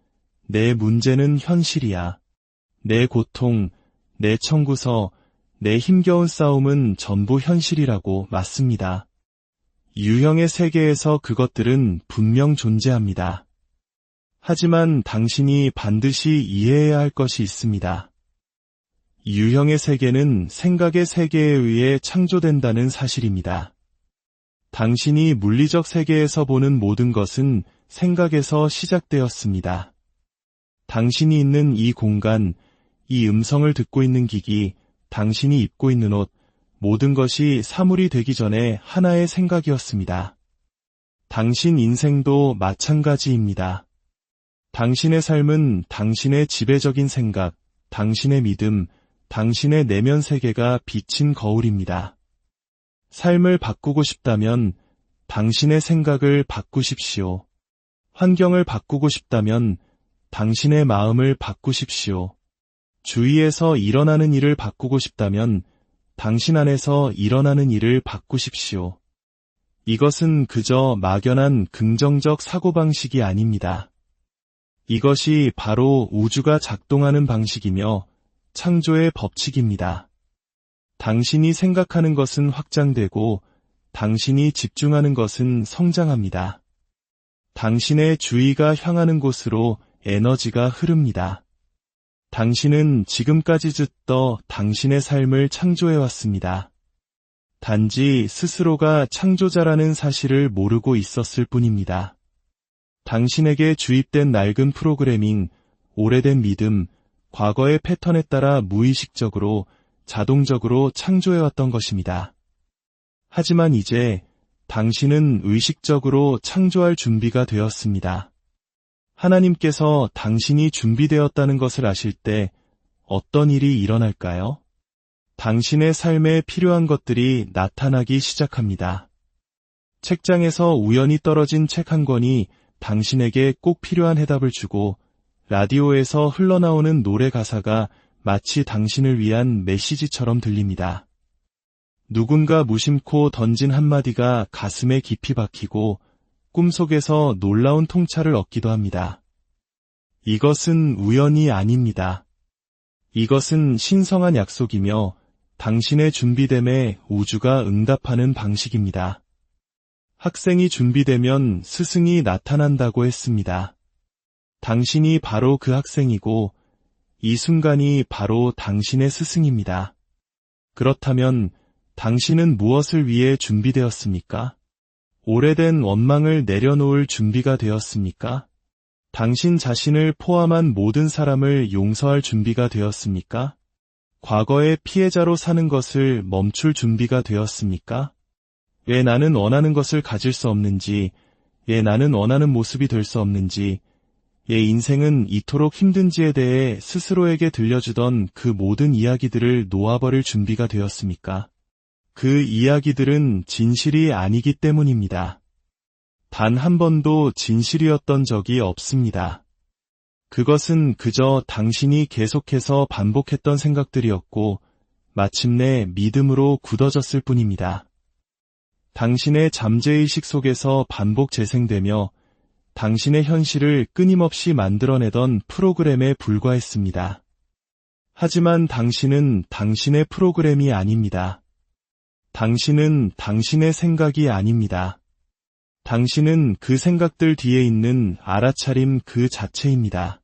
내 문제는 현실이야. 내 고통, 내 청구서, 내 힘겨운 싸움은 전부 현실이라고 맞습니다. 유형의 세계에서 그것들은 분명 존재합니다. 하지만 당신이 반드시 이해해야 할 것이 있습니다. 유형의 세계는 생각의 세계에 의해 창조된다는 사실입니다. 당신이 물리적 세계에서 보는 모든 것은 생각에서 시작되었습니다. 당신이 있는 이 공간, 이 음성을 듣고 있는 기기, 당신이 입고 있는 옷, 모든 것이 사물이 되기 전에 하나의 생각이었습니다. 당신 인생도 마찬가지입니다. 당신의 삶은 당신의 지배적인 생각, 당신의 믿음, 당신의 내면 세계가 비친 거울입니다. 삶을 바꾸고 싶다면 당신의 생각을 바꾸십시오. 환경을 바꾸고 싶다면 당신의 마음을 바꾸십시오. 주위에서 일어나는 일을 바꾸고 싶다면 당신 안에서 일어나는 일을 바꾸십시오. 이것은 그저 막연한 긍정적 사고방식이 아닙니다. 이것이 바로 우주가 작동하는 방식이며 창조의 법칙입니다. 당신이 생각하는 것은 확장되고 당신이 집중하는 것은 성장합니다. 당신의 주의가 향하는 곳으로 에너지가 흐릅니다. 당신은 지금까지 듣던 당신의 삶을 창조해왔습니다. 단지 스스로가 창조자라는 사실을 모르고 있었을 뿐입니다. 당신에게 주입된 낡은 프로그래밍, 오래된 믿음, 과거의 패턴에 따라 무의식적으로, 자동적으로 창조해왔던 것입니다. 하지만 이제 당신은 의식적으로 창조할 준비가 되었습니다. 하나님께서 당신이 준비되었다는 것을 아실 때 어떤 일이 일어날까요? 당신의 삶에 필요한 것들이 나타나기 시작합니다. 책장에서 우연히 떨어진 책 한 권이 당신에게 꼭 필요한 해답을 주고 라디오에서 흘러나오는 노래 가사가 마치 당신을 위한 메시지처럼 들립니다. 누군가 무심코 던진 한마디가 가슴에 깊이 박히고 꿈속에서 놀라운 통찰을 얻기도 합니다. 이것은 우연이 아닙니다. 이것은 신성한 약속이며 당신의 준비됨에 우주가 응답하는 방식입니다. 학생이 준비되면 스승이 나타난다고 했습니다. 당신이 바로 그 학생이고 이 순간이 바로 당신의 스승입니다. 그렇다면 당신은 무엇을 위해 준비되었습니까? 오래된 원망을 내려놓을 준비가 되었습니까? 당신 자신을 포함한 모든 사람을 용서할 준비가 되었습니까? 과거의 피해자로 사는 것을 멈출 준비가 되었습니까? 왜 나는 원하는 것을 가질 수 없는지, 왜 나는 원하는 모습이 될 수 없는지, 왜 인생은 이토록 힘든지에 대해 스스로에게 들려주던 그 모든 이야기들을 놓아버릴 준비가 되었습니까? 그 이야기들은 진실이 아니기 때문입니다. 단 한 번도 진실이었던 적이 없습니다. 그것은 그저 당신이 계속해서 반복했던 생각들이었고 마침내 믿음으로 굳어졌을 뿐입니다. 당신의 잠재의식 속에서 반복 재생되며 당신의 현실을 끊임없이 만들어내던 프로그램에 불과했습니다. 하지만 당신은 당신의 프로그램이 아닙니다. 당신은 당신의 생각이 아닙니다. 당신은 그 생각들 뒤에 있는 알아차림 그 자체입니다.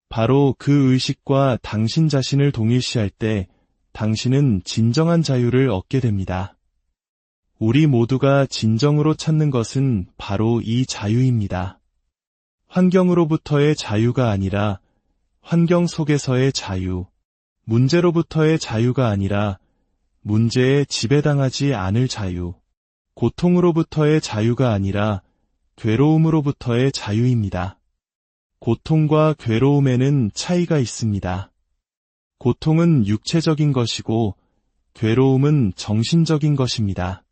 바로 그 의식과 당신 자신을 동일시할 때 당신은 진정한 자유를 얻게 됩니다. 우리 모두가 진정으로 찾는 것은 바로 이 자유입니다. 환경으로부터의 자유가 아니라 환경 속에서의 자유, 문제로부터의 자유가 아니라 문제에 지배당하지 않을 자유, 고통으로부터의 자유가 아니라 괴로움으로부터의 자유입니다. 고통과 괴로움에는 차이가 있습니다. 고통은 육체적인 것이고 괴로움은 정신적인 것입니다.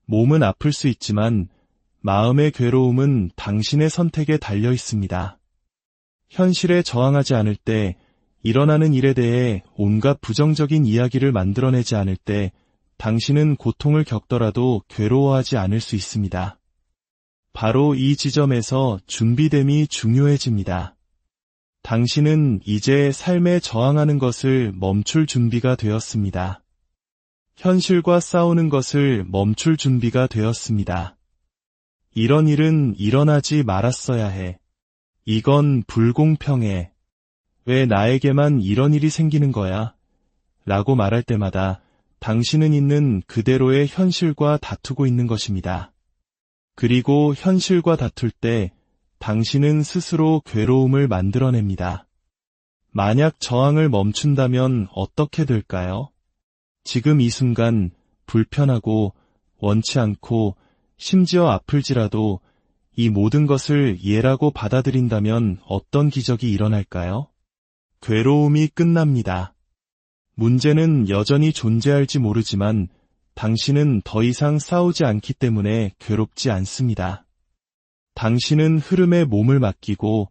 몸은 아플 수 있지만 마음의 괴로움은 당신의 선택에 달려 있습니다. 현실에 저항하지 않을 때, 일어나는 일에 대해 온갖 부정적인 이야기를 만들어내지 않을 때 당신은 고통을 겪더라도 괴로워하지 않을 수 있습니다. 바로 이 지점에서 준비됨이 중요해집니다. 당신은 이제 삶에 저항하는 것을 멈출 준비가 되었습니다. 현실과 싸우는 것을 멈출 준비가 되었습니다. 이런 일은 일어나지 말았어야 해. 이건 불공평해. 왜 나에게만 이런 일이 생기는 거야? 라고 말할 때마다 당신은 있는 그대로의 현실과 다투고 있는 것입니다. 그리고 현실과 다툴 때 당신은 스스로 괴로움을 만들어냅니다. 만약 저항을 멈춘다면 어떻게 될까요? 지금 이 순간 불편하고 원치 않고 심지어 아플지라도 이 모든 것을 예라고 받아들인다면 어떤 기적이 일어날까요? 괴로움이 끝납니다. 문제는 여전히 존재할지 모르지만 당신은 더 이상 싸우지 않기 때문에 괴롭지 않습니다. 당신은 흐름에 몸을 맡기고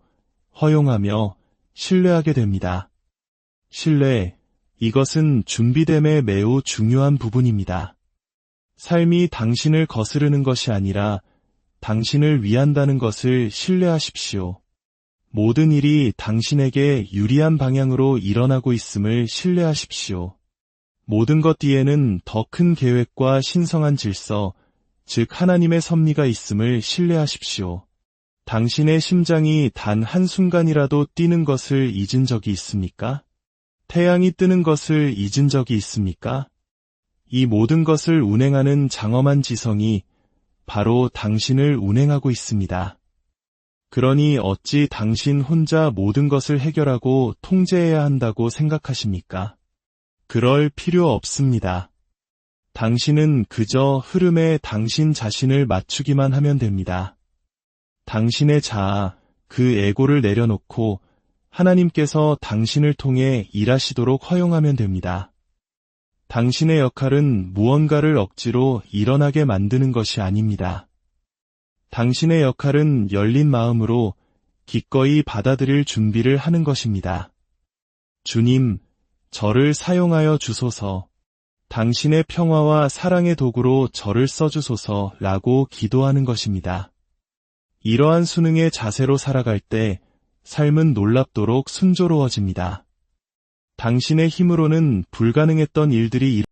허용하며 신뢰하게 됩니다. 신뢰, 이것은 준비됨의 매우 중요한 부분입니다. 삶이 당신을 거스르는 것이 아니라 당신을 위한다는 것을 신뢰하십시오. 모든 일이 당신에게 유리한 방향으로 일어나고 있음을 신뢰하십시오. 모든 것 뒤에는 더 큰 계획과 신성한 질서, 즉 하나님의 섭리가 있음을 신뢰하십시오. 당신의 심장이 단 한순간이라도 뛰는 것을 잊은 적이 있습니까? 태양이 뜨는 것을 잊은 적이 있습니까? 이 모든 것을 운행하는 장엄한 지성이 바로 당신을 운행하고 있습니다. 그러니 어찌 당신 혼자 모든 것을 해결하고 통제해야 한다고 생각하십니까? 그럴 필요 없습니다. 당신은 그저 흐름에 당신 자신을 맞추기만 하면 됩니다. 당신의 자아, 그 에고를 내려놓고 하나님께서 당신을 통해 일하시도록 허용하면 됩니다. 당신의 역할은 무언가를 억지로 일어나게 만드는 것이 아닙니다. 당신의 역할은 열린 마음으로 기꺼이 받아들일 준비를 하는 것입니다. 주님, 저를 사용하여 주소서. 당신의 평화와 사랑의 도구로 저를 써주소서라고 기도하는 것입니다. 이러한 순응의 자세로 살아갈 때 삶은 놀랍도록 순조로워집니다. 당신의 힘으로는 불가능했던 일들이